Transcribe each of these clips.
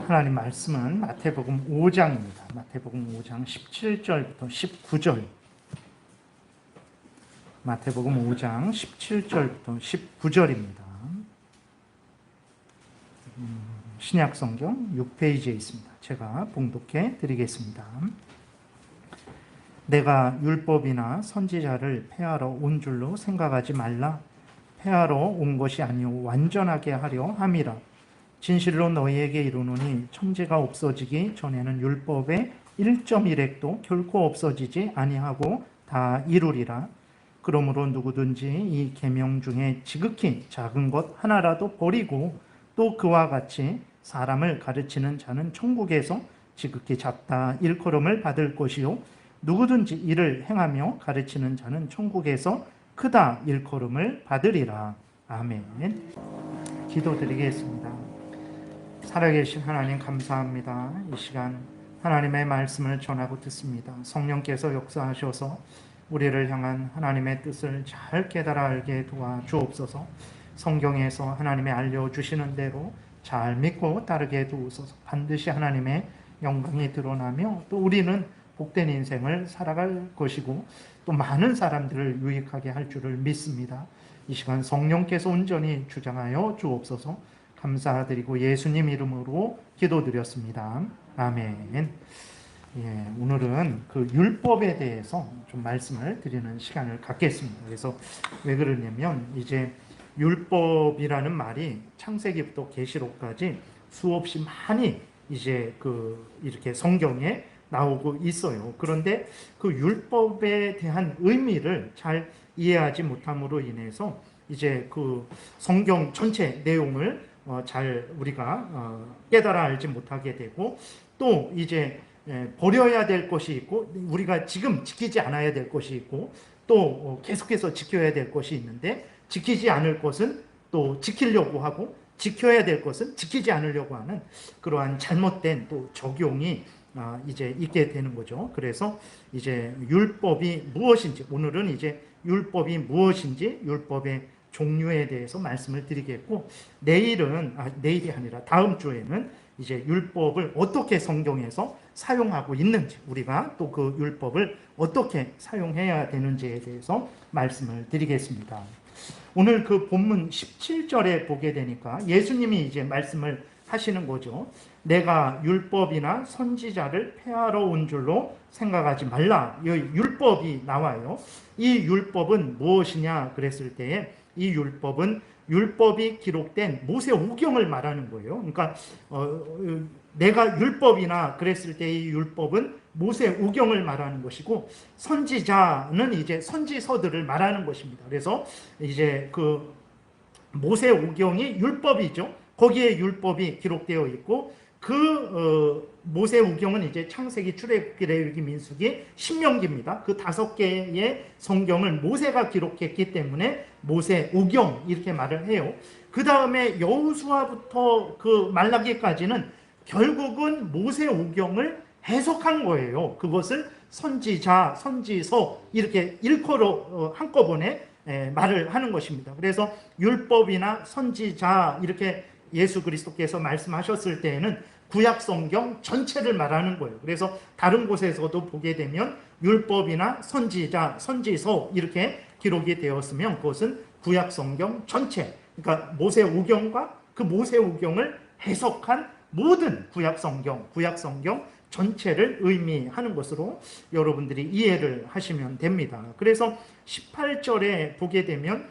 하나님 말씀은 마태복음 5장입니다. 마태복음 5장 17절부터 19절. 마태복음 5장 17절부터 19절입니다. 신약성경 6페이지에 있습니다. 제가 봉독해 드리겠습니다. 내가 율법이나 선지자를 폐하러 온 줄로 생각하지 말라. 폐하러 온 것이 아니오 완전하게 하려 함이라. 진실로 너희에게 이르노니 천지가 없어지기 전에는 율법의 1.1획도 결코 없어지지 아니하고 다 이루리라. 그러므로 누구든지 이 계명 중에 지극히 작은 것 하나라도 버리고 또 그와 같이 사람을 가르치는 자는 천국에서 지극히 작다 일컬음을 받을 것이요 누구든지 이를 행하며 가르치는 자는 천국에서 크다 일컬음을 받으리라. 아멘. 기도드리겠습니다. 살아계신 하나님 감사합니다. 이 시간 하나님의 말씀을 전하고 듣습니다. 성령께서 역사하셔서 우리를 향한 하나님의 뜻을 잘 깨달아 알게 도와주옵소서. 성경에서 하나님의 알려주시는 대로 잘 믿고 따르게 도우소서. 반드시 하나님의 영광이 드러나며 또 우리는 복된 인생을 살아갈 것이고 또 많은 사람들을 유익하게 할 줄을 믿습니다. 이 시간 성령께서 온전히 주장하여 주옵소서. 감사드리고 예수님 이름으로 기도드렸습니다. 아멘. 예, 오늘은 그 율법에 대해서 좀 말씀을 드리는 시간을 갖겠습니다. 그래서 왜 그러냐면 이제 율법이라는 말이 창세기부터 계시록까지 수없이 많이 이제 이렇게 성경에 나오고 있어요. 그런데 그 율법에 대한 의미를 잘 이해하지 못함으로 인해서 이제 그 성경 전체 내용을 잘 우리가 깨달아 알지 못하게 되고 또 이제 버려야 될 것이 있고 우리가 지금 지키지 않아야 될 것이 있고 또 계속해서 지켜야 될 것이 있는데 지키지 않을 것은 또 지키려고 하고 지켜야 될 것은 지키지 않으려고 하는 그러한 잘못된 또 적용이 이제 있게 되는 거죠. 그래서 이제 율법이 무엇인지 오늘은 이제 율법이 무엇인지 율법의 종류에 대해서 말씀을 드리겠고 내일이 아니라 다음 주에는 이제 율법을 어떻게 성경에서 사용하고 있는지 우리가 또 그 율법을 어떻게 사용해야 되는지에 대해서 말씀을 드리겠습니다. 오늘 그 본문 17절에 보게 되니까 예수님이 이제 말씀을 하시는 거죠. 내가 율법이나 선지자를 폐하러 온 줄로 생각하지 말라. 이 율법이 나와요. 이 율법은 무엇이냐 그랬을 때에 이 율법은 율법이 기록된 모세오경을 말하는 거예요. 그러니까 내가 율법이나 그랬을 때 이 율법은 모세오경을 말하는 것이고 선지자는 이제 선지서들을 말하는 것입니다. 그래서 이제 그 모세오경이 율법이죠. 거기에 율법이 기록되어 있고 모세오경은 이제 창세기, 출애굽기, 레위기, 민수기, 신명기입니다. 그 5개의 성경을 모세가 기록했기 때문에 모세오경 이렇게 말을 해요. 그 다음에 여호수아부터 그 말라기까지는 결국은 모세오경을 해석한 거예요. 그것을 선지자, 선지서 이렇게 일컬어 한꺼번에 말을 하는 것입니다. 그래서 율법이나 선지자 이렇게 예수 그리스도께서 말씀하셨을 때에는 구약 성경 전체를 말하는 거예요. 그래서 다른 곳에서도 보게 되면 율법이나 선지자, 선지서 이렇게 기록이 되었으면 그것은 구약 성경 전체, 그러니까 모세오경과 그 모세오경을 해석한 모든 구약 성경 전체를 의미하는 것으로 여러분들이 이해를 하시면 됩니다. 그래서 18절에 보게 되면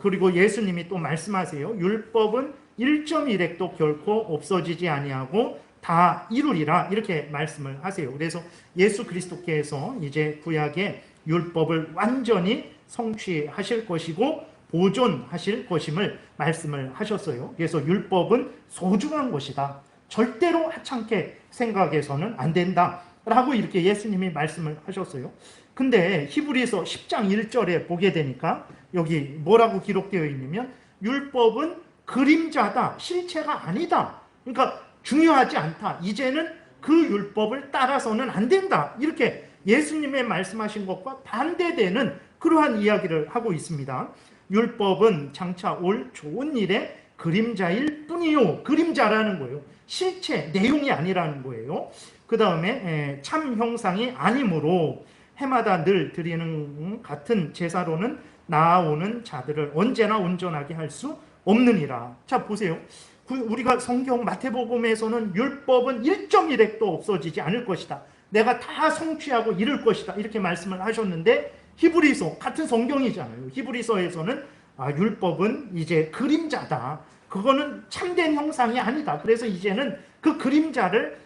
그리고 예수님이 또 말씀하세요. 율법은 1.1획도 결코 없어지지 아니하고 다 이루리라 이렇게 말씀을 하세요. 그래서 예수 그리스도께서 이제 구약의 율법을 완전히 성취하실 것이고 보존하실 것임을 말씀을 하셨어요. 그래서 율법은 소중한 것이다. 절대로 하찮게 생각해서는 안 된다 라고 이렇게 예수님이 말씀을 하셨어요. 근데 히브리서 10장 1절에 보게 되니까 여기 뭐라고 기록되어 있냐면 율법은 그림자다, 실체가 아니다. 그러니까 중요하지 않다. 이제는 그 율법을 따라서는 안 된다. 이렇게 예수님의 말씀하신 것과 반대되는 그러한 이야기를 하고 있습니다. 율법은 장차 올 좋은 일의 그림자일 뿐이요. 그림자라는 거예요. 실체, 내용이 아니라는 거예요. 그 다음에 참 형상이 아니므로 해마다 늘 드리는 같은 제사로는 나아오는 자들을 언제나 온전하게 할 수 없느니라. 자, 보세요. 우리가 성경 마태복음에서는 율법은 1.1획도 없어지지 않을 것이다. 내가 다 성취하고 이룰 것이다. 이렇게 말씀을 하셨는데 히브리서, 같은 성경이잖아요. 히브리서에서는 율법은 이제 그림자다. 그거는 참된 형상이 아니다. 그래서 이제는 그 그림자를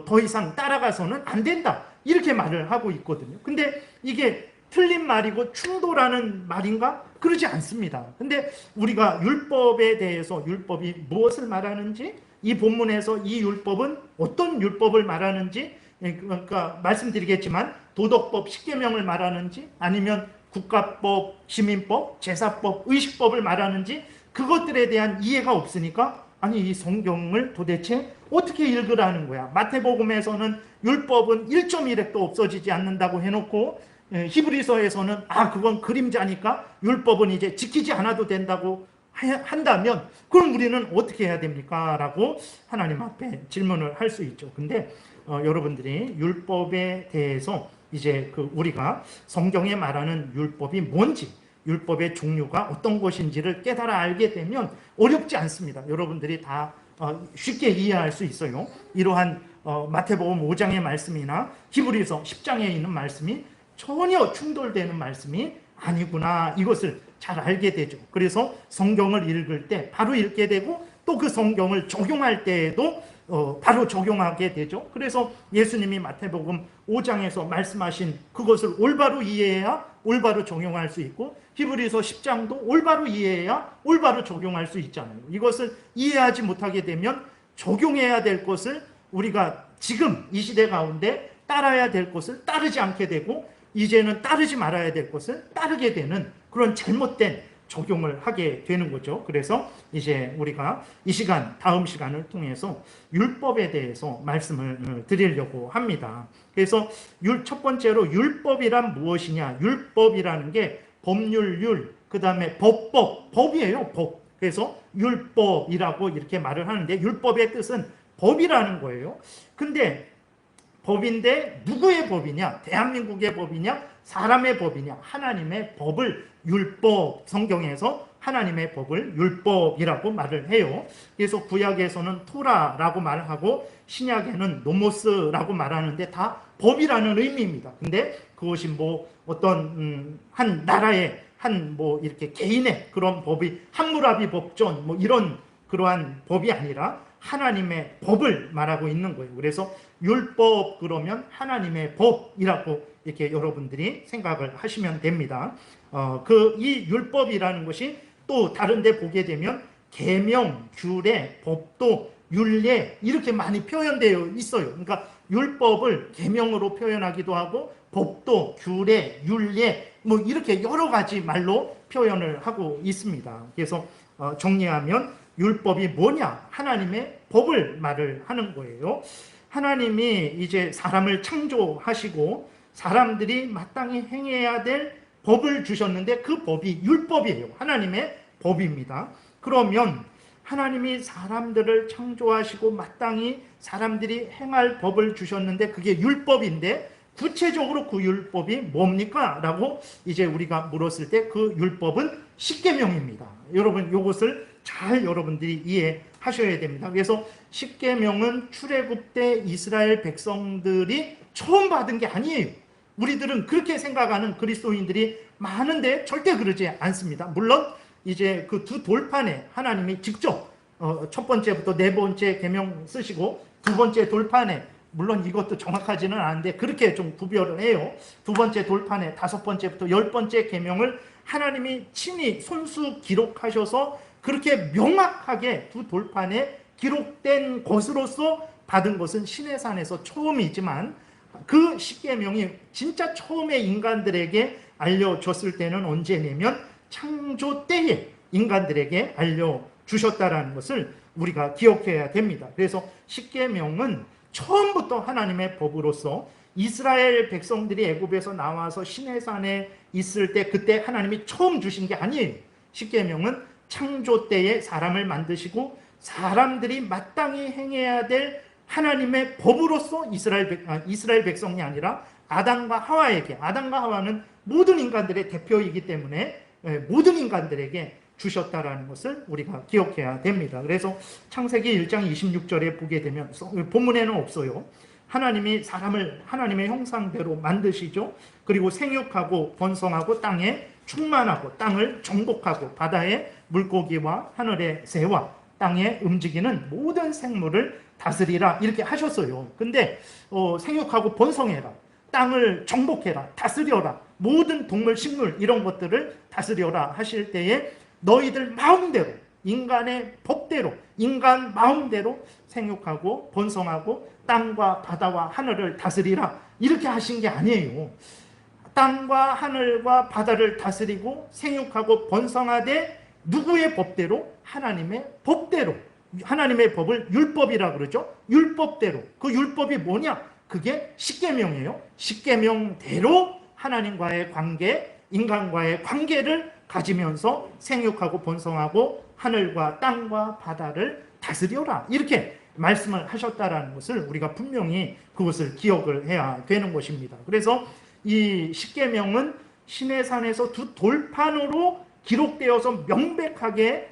더 이상 따라가서는 안 된다. 이렇게 말을 하고 있거든요. 근데 이게 틀린 말이고 충돌하는 말인가? 그러지 않습니다. 근데 우리가 율법에 대해서 율법이 무엇을 말하는지, 이 본문에서 이 율법은 어떤 율법을 말하는지, 그러니까 말씀드리겠지만 도덕법, 십계명을 말하는지, 아니면 국가법, 시민법, 제사법, 의식법을 말하는지, 그것들에 대한 이해가 없으니까 아니 이 성경을 도대체 어떻게 읽으라는 거야. 마태복음에서는 율법은 1.1획도 없어지지 않는다고 해놓고 히브리서에서는 그건 그림자니까 율법은 이제 지키지 않아도 된다고 한다면 그럼 우리는 어떻게 해야 됩니까? 라고 하나님 앞에 질문을 할 수 있죠. 근데 여러분들이 율법에 대해서 이제 우리가 성경에 말하는 율법이 뭔지, 율법의 종류가 어떤 것인지를 깨달아 알게 되면 어렵지 않습니다. 여러분들이 다 쉽게 이해할 수 있어요. 이러한 마태복음 5장의 말씀이나 히브리서 10장에 있는 말씀이 전혀 충돌되는 말씀이 아니구나, 이것을 잘 알게 되죠. 그래서 성경을 읽을 때 바로 읽게 되고 또 그 성경을 적용할 때에도 바로 적용하게 되죠. 그래서 예수님이 마태복음 5장에서 말씀하신 그것을 올바로 이해해야 올바로 적용할 수 있고, 히브리서 10장도 올바로 이해해야 올바로 적용할 수 있잖아요. 이것을 이해하지 못하게 되면 적용해야 될 것을 우리가 지금 이 시대 가운데 따라야 될 것을 따르지 않게 되고, 이제는 따르지 말아야 될 것을 따르게 되는 그런 잘못된 적용을 하게 되는 거죠. 그래서 이제 우리가 이 시간, 다음 시간을 통해서 율법에 대해서 말씀을 드리려고 합니다. 그래서 첫 번째로 율법이란 무엇이냐? 율법이라는 게 법률, 그 다음에 법이에요. 법. 그래서 율법이라고 이렇게 말을 하는데 율법의 뜻은 법이라는 거예요. 근데 법인데 누구의 법이냐? 대한민국의 법이냐? 사람의 법이냐? 하나님의 법을 율법, 성경에서 하나님의 법을 율법이라고 말을 해요. 그래서 구약에서는 토라라고 말을 하고 신약에는 노모스라고 말하는데 다 법이라는 의미입니다. 근데 그것이 뭐 어떤 한 나라의 한 뭐 이렇게 개인의 그런 법이 함무라비 법전 뭐 이런 그러한 법이 아니라 하나님의 법을 말하고 있는 거예요. 그래서 율법 그러면 하나님의 법이라고 이렇게 여러분들이 생각을 하시면 됩니다. 이 율법이라는 것이 또 다른 데 보게 되면 계명, 규례, 법도, 율례 이렇게 많이 표현되어 있어요. 그러니까 율법을 계명으로 표현하기도 하고 법도, 규례, 율례 뭐 이렇게 여러 가지 말로 표현을 하고 있습니다. 그래서 정리하면 율법이 뭐냐? 하나님의 법을 말을 하는 거예요. 하나님이 이제 사람을 창조하시고 사람들이 마땅히 행해야 될 법을 주셨는데 그 법이 율법이에요. 하나님의 법입니다. 그러면 하나님이 사람들을 창조하시고 마땅히 사람들이 행할 법을 주셨는데 그게 율법인데 구체적으로 그 율법이 뭡니까? 라고 이제 우리가 물었을 때 그 율법은 십계명입니다. 여러분 이것을 잘 여러분들이 이해하셔야 됩니다. 그래서 십계명은 출애굽 때 이스라엘 백성들이 처음 받은 게 아니에요. 우리들은 그렇게 생각하는 그리스도인들이 많은데 절대 그러지 않습니다. 물론 이제 그 두 돌판에 하나님이 직접 첫 번째부터 네 번째 계명 쓰시고 두 번째 돌판에 물론 이것도 정확하지는 않은데 그렇게 좀 구별을 해요. 두 번째 돌판에 다섯 번째부터 열 번째 계명을 하나님이 친히 손수 기록하셔서 그렇게 명확하게 두 돌판에 기록된 것으로서 받은 것은 시내산에서 처음이지만 그 십계명이 진짜 처음에 인간들에게 알려줬을 때는 언제냐면 창조 때에 인간들에게 알려주셨다라는 것을 우리가 기억해야 됩니다. 그래서 십계명은 처음부터 하나님의 법으로서 이스라엘 백성들이 애굽에서 나와서 시내산에 있을 때 그때 하나님이 처음 주신 게 아니에요. 십계명은 창조 때에 사람을 만드시고 사람들이 마땅히 행해야 될 하나님의 법으로서 이스라엘 백성이 아니라 아담과 하와에게, 아담과 하와는 모든 인간들의 대표이기 때문에 모든 인간들에게 주셨다라는 것을 우리가 기억해야 됩니다. 그래서 창세기 1장 26절에 보게 되면, 본문에는 없어요. 하나님이 사람을 하나님의 형상대로 만드시죠. 그리고 생육하고 번성하고 땅에 충만하고 땅을 정복하고 바다의 물고기와 하늘의 새와 땅에 움직이는 모든 생물을 다스리라 이렇게 하셨어요. 근데 생육하고 번성해라, 땅을 정복해라, 다스려라, 모든 동물, 식물 이런 것들을 다스려라 하실 때에 너희들 마음대로, 인간의 법대로, 인간 마음대로 생육하고 번성하고 땅과 바다와 하늘을 다스리라 이렇게 하신 게 아니에요. 땅과 하늘과 바다를 다스리고 생육하고 번성하되 누구의 법대로? 하나님의 법대로. 하나님의 법을 율법이라 그러죠. 율법대로. 그 율법이 뭐냐? 그게 십계명이에요. 십계명대로 하나님과의 관계, 인간과의 관계를 가지면서 생육하고 번성하고 하늘과 땅과 바다를 다스려라 이렇게 말씀을 하셨다라는 것을 우리가 분명히 그것을 기억을 해야 되는 것입니다. 그래서 이 십계명은 시내산에서 두 돌판으로 기록되어서 명백하게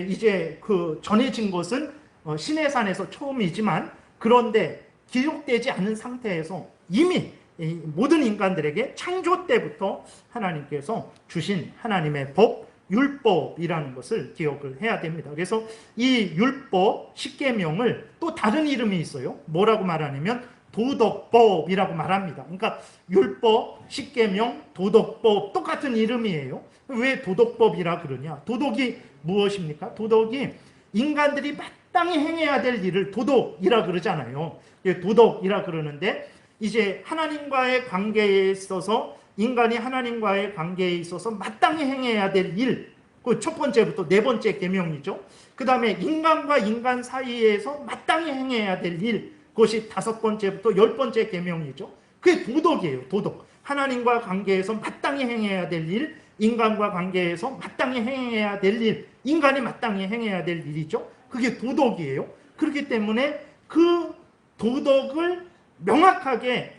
이제 그 전해진 것은 시내산에서 처음이지만, 그런데 기록되지 않은 상태에서 이미 모든 인간들에게 창조 때부터 하나님께서 주신 하나님의 법, 율법이라는 것을 기억을 해야 됩니다. 그래서 이 율법, 십계명을 또 다른 이름이 있어요. 뭐라고 말하냐면 도덕법이라고 말합니다. 그러니까 율법, 십계명, 도덕법 똑같은 이름이에요. 왜 도덕법이라 그러냐? 도덕이 무엇입니까? 도덕이 인간들이 마땅히 행해야 될 일을 도덕이라 그러잖아요. 도덕이라 그러는데, 이제 하나님과의 관계에 있어서, 인간이 하나님과의 관계에 있어서 마땅히 행해야 될 일, 그 첫 번째부터 네 번째 계명이죠. 그 다음에 인간과 인간 사이에서 마땅히 행해야 될 일, 그것이 다섯 번째부터 열 번째 계명이죠. 그게 도덕이에요. 도덕. 하나님과 관계에서 마땅히 행해야 될 일, 인간과 관계에서 마땅히 행해야 될 일, 인간이 마땅히 행해야 될 일이죠. 그게 도덕이에요. 그렇기 때문에 그 도덕을 명확하게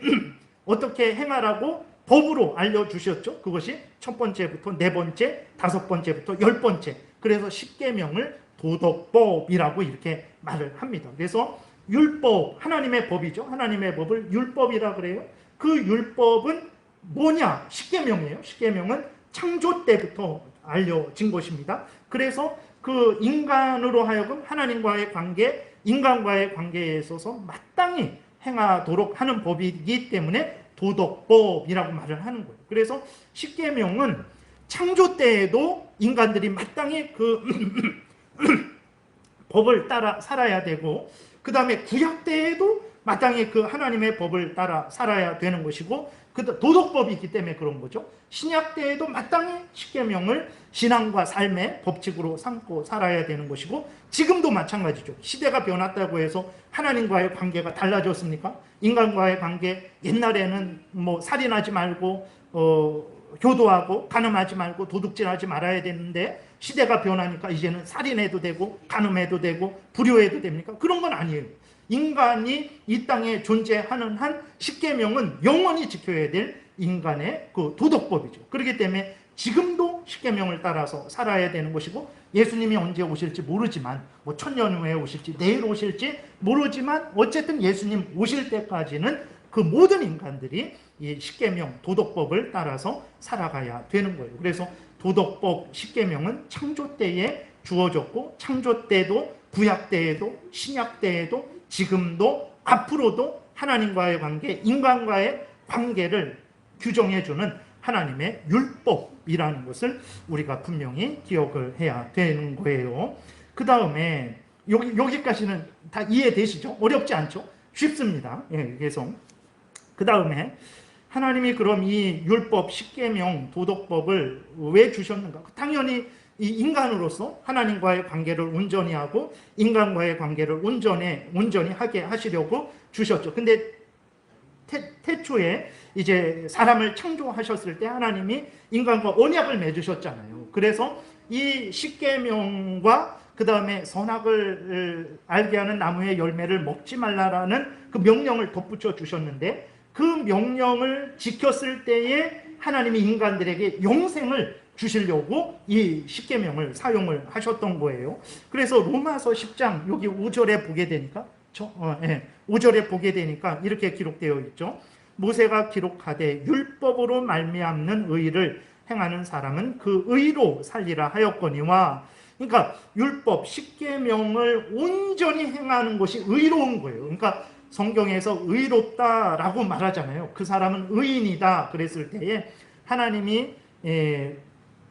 어떻게 행하라고 법으로 알려주셨죠. 그것이 첫 번째부터 네 번째, 다섯 번째부터 열 번째. 그래서 십계명을 도덕법이라고 이렇게 말을 합니다. 그래서 율법, 하나님의 법이죠. 하나님의 법을 율법이라 그래요. 그 율법은 뭐냐? 십계명이에요. 십계명은 창조 때부터 알려진 것입니다. 그래서 그 인간으로 하여금 하나님과의 관계, 인간과의 관계에 있어서 마땅히 행하도록 하는 법이기 때문에 도덕법이라고 말을 하는 거예요. 그래서 십계명은 창조 때에도 인간들이 마땅히 그 법을 따라 살아야 되고, 그 다음에 구약 때에도 마땅히 그 하나님의 법을 따라 살아야 되는 것이고, 도덕법이기 때문에 그런 거죠. 신약 때에도 마땅히 십계명을 신앙과 삶의 법칙으로 삼고 살아야 되는 것이고, 지금도 마찬가지죠. 시대가 변했다고 해서 하나님과의 관계가 달라졌습니까? 인간과의 관계, 옛날에는 뭐 살인하지 말고 교도하고 간음하지 말고 도둑질하지 말아야 되는데, 시대가 변하니까 이제는 살인해도 되고 간음해도 되고 불효해도 됩니까? 그런 건 아니에요. 인간이 이 땅에 존재하는 한 십계명은 영원히 지켜야 될 인간의 그 도덕법이죠. 그렇기 때문에 지금도 십계명을 따라서 살아야 되는 것이고, 예수님이 언제 오실지 모르지만, 뭐 1000년 후에 오실지 내일 오실지 모르지만, 어쨌든 예수님 오실 때까지는 그 모든 인간들이 이 십계명, 도덕법을 따라서 살아가야 되는 거예요. 그래서 도덕법, 십계명은 창조 때에 주어졌고, 창조 때도 구약 때에도 신약 때에도 지금도 앞으로도 하나님과의 관계, 인간과의 관계를 규정해주는 하나님의 율법이라는 것을 우리가 분명히 기억을 해야 되는 거예요. 그 다음에 여기까지는 다 이해되시죠? 어렵지 않죠? 쉽습니다. 그래서 그 다음에 하나님이 그럼 이 율법, 십계명, 도덕법을 왜 주셨는가? 당연히 이 인간으로서 하나님과의 관계를 온전히 하고 인간과의 관계를 온전히 하게 하시려고 주셨죠. 근데 태초에 이제 사람을 창조하셨을 때 하나님이 인간과 언약을 맺으셨잖아요. 그래서 이 십계명과 그 다음에 선악을 알게 하는 나무의 열매를 먹지 말라라는 그 명령을 덧붙여 주셨는데, 그 명령을 지켰을 때에 하나님이 인간들에게 영생을 주시려고 이 십계명을 사용을 하셨던 거예요. 그래서 로마서 10장 여기 5절에 보게 되니까 5절에 보게 되니까 이렇게 기록되어 있죠. 모세가 기록하되 율법으로 말미암는 의를 행하는 사람은 그 의로 살리라 하였거니와, 그러니까 율법 십계명을 온전히 행하는 것이 의로운 거예요. 그러니까 성경에서 의롭다라고 말하잖아요. 그 사람은 의인이다 그랬을 때에 하나님이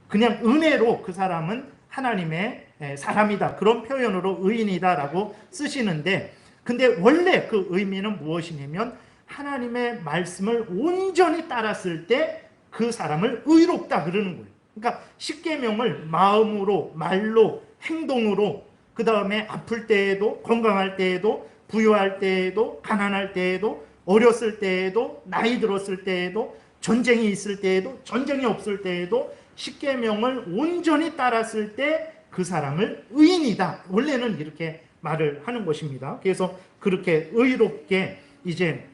그냥 은혜로 그 사람은 하나님의 사람이다 그런 표현으로 의인이다라고 쓰시는데, 근데 원래 그 의미는 무엇이냐면 하나님의 말씀을 온전히 따랐을 때 그 사람을 의롭다 그러는 거예요. 그러니까 십계명을 마음으로, 말로, 행동으로, 그 다음에 아플 때에도, 건강할 때에도, 부유할 때에도, 가난할 때에도, 어렸을 때에도, 나이 들었을 때에도, 전쟁이 있을 때에도, 전쟁이 없을 때에도 십계명을 온전히 따랐을 때 그 사람을 의인이다. 원래는 이렇게 말을 하는 것입니다. 그래서 그렇게 의롭게 이제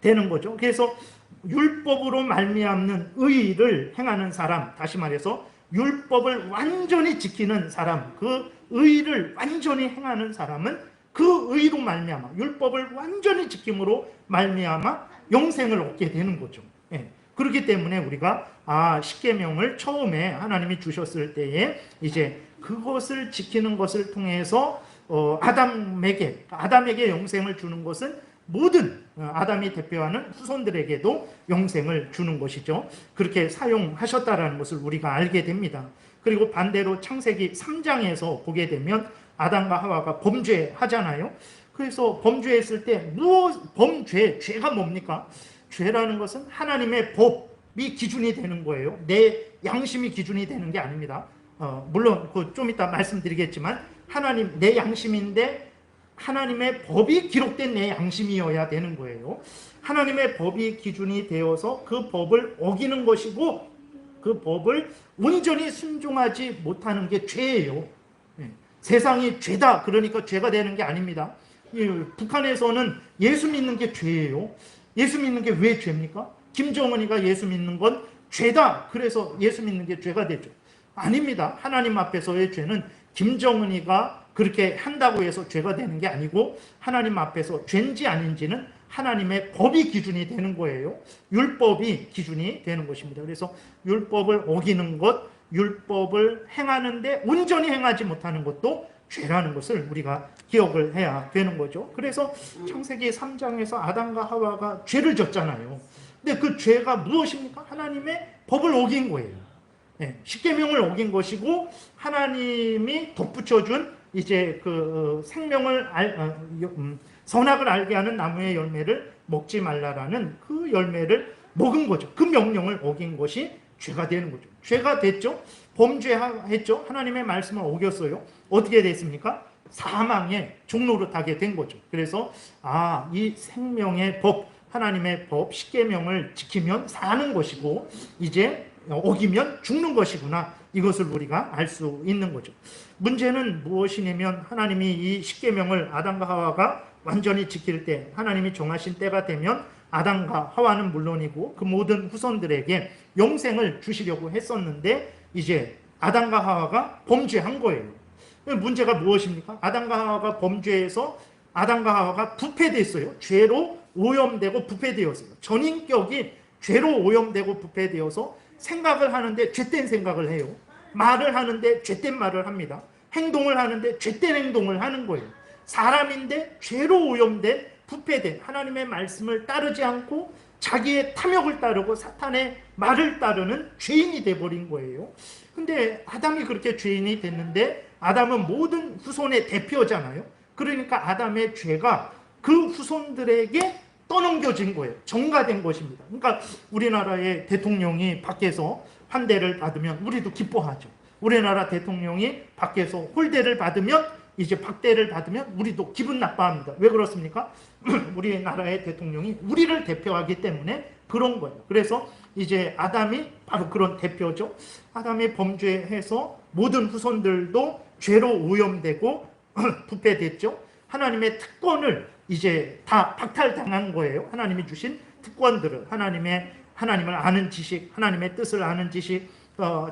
되는 거죠. 그래서 율법으로 말미암는 의를 행하는 사람, 다시 말해서 율법을 완전히 지키는 사람, 그 의를 완전히 행하는 사람은 그 의로 말미암아, 율법을 완전히 지킴으로 말미암아 영생을 얻게 되는 거죠. 그렇기 때문에 우리가 십계명을 처음에 하나님이 주셨을 때에 이제 그것을 지키는 것을 통해서 아담에게 영생을 주는 것은 모든 아담이 대표하는 후손들에게도 영생을 주는 것이죠. 그렇게 사용하셨다라는 것을 우리가 알게 됩니다. 그리고 반대로 창세기 3장에서 보게 되면 아담과 하와가 범죄하잖아요. 그래서 범죄했을 때 죄가 뭡니까? 죄라는 것은 하나님의 법이 기준이 되는 거예요. 내 양심이 기준이 되는 게 아닙니다. 물론 좀 이따 말씀드리겠지만 내 양심인데 하나님의 법이 기록된 내 양심이어야 되는 거예요. 하나님의 법이 기준이 되어서 그 법을 어기는 것이고 그 법을 온전히 순종하지 못하는 게 죄예요. 세상이 죄다 그러니까 죄가 되는 게 아닙니다. 북한에서는 예수 믿는 게 죄예요. 예수 믿는 게 왜 죄입니까? 김정은이가 예수 믿는 건 죄다 그래서 예수 믿는 게 죄가 되죠. 아닙니다. 하나님 앞에서의 죄는 김정은이가 그렇게 한다고 해서 죄가 되는 게 아니고 하나님 앞에서 죄인지 아닌지는 하나님의 법이 기준이 되는 거예요. 율법이 기준이 되는 것입니다. 그래서 율법을 어기는 것, 율법을 행하는데 온전히 행하지 못하는 것도 죄라는 것을 우리가 기억을 해야 되는 거죠. 그래서 창세기 3장에서 아담과 하와가 죄를 졌잖아요. 근데 그 죄가 무엇입니까? 하나님의 법을 어긴 거예요. 십계명을 어긴 것이고 하나님이 덧붙여준 이제 그 선악을 알게 하는 나무의 열매를 먹지 말라라는 그 열매를 먹은 거죠. 그 명령을 어긴 것이 죄가 되는 거죠. 죄가 됐죠. 범죄했죠. 하나님의 말씀을 어겼어요. 어떻게 됐습니까? 사망의 종로로 타게 된 거죠. 그래서 이 생명의 법, 하나님의 법, 십계명을 지키면 사는 것이고 이제 어기면 죽는 것이구나. 이것을 우리가 알 수 있는 거죠. 문제는 무엇이냐면 하나님이 이 십계명을 아담과 하와가 완전히 지킬 때 하나님이 정하신 때가 되면 아담과 하와는 물론이고 그 모든 후손들에게 영생을 주시려고 했었는데 이제 아담과 하와가 범죄한 거예요. 문제가 무엇입니까? 아담과 하와가 범죄해서 아담과 하와가 부패됐어요. 죄로 오염되고 부패되었어요. 전인격이 죄로 오염되고 부패되어서 생각을 하는데 죄된 생각을 해요. 말을 하는데 죄된 말을 합니다. 행동을 하는데 죄된 행동을 하는 거예요. 사람인데 죄로 오염된 부패된 하나님의 말씀을 따르지 않고 자기의 탐욕을 따르고 사탄의 말을 따르는 죄인이 돼버린 거예요. 근데 아담이 그렇게 죄인이 됐는데 아담은 모든 후손의 대표잖아요. 그러니까 아담의 죄가 그 후손들에게 떠넘겨진 거예요. 전가된 것입니다. 그러니까 우리나라의 대통령이 밖에서 환대를 받으면 우리도 기뻐하죠. 우리나라 대통령이 밖에서 홀대를 받으면 이제 박대를 받으면 우리도 기분 나빠합니다. 왜 그렇습니까? 우리나라의 대통령이 우리를 대표하기 때문에 그런 거예요. 그래서 이제 아담이 바로 그런 대표죠. 아담이 범죄해서 모든 후손들도 죄로 오염되고 부패됐죠. 하나님의 특권을 이제 다 박탈당한 거예요. 하나님이 주신 특권들을, 하나님을 아는 지식, 하나님의 뜻을 아는 지식,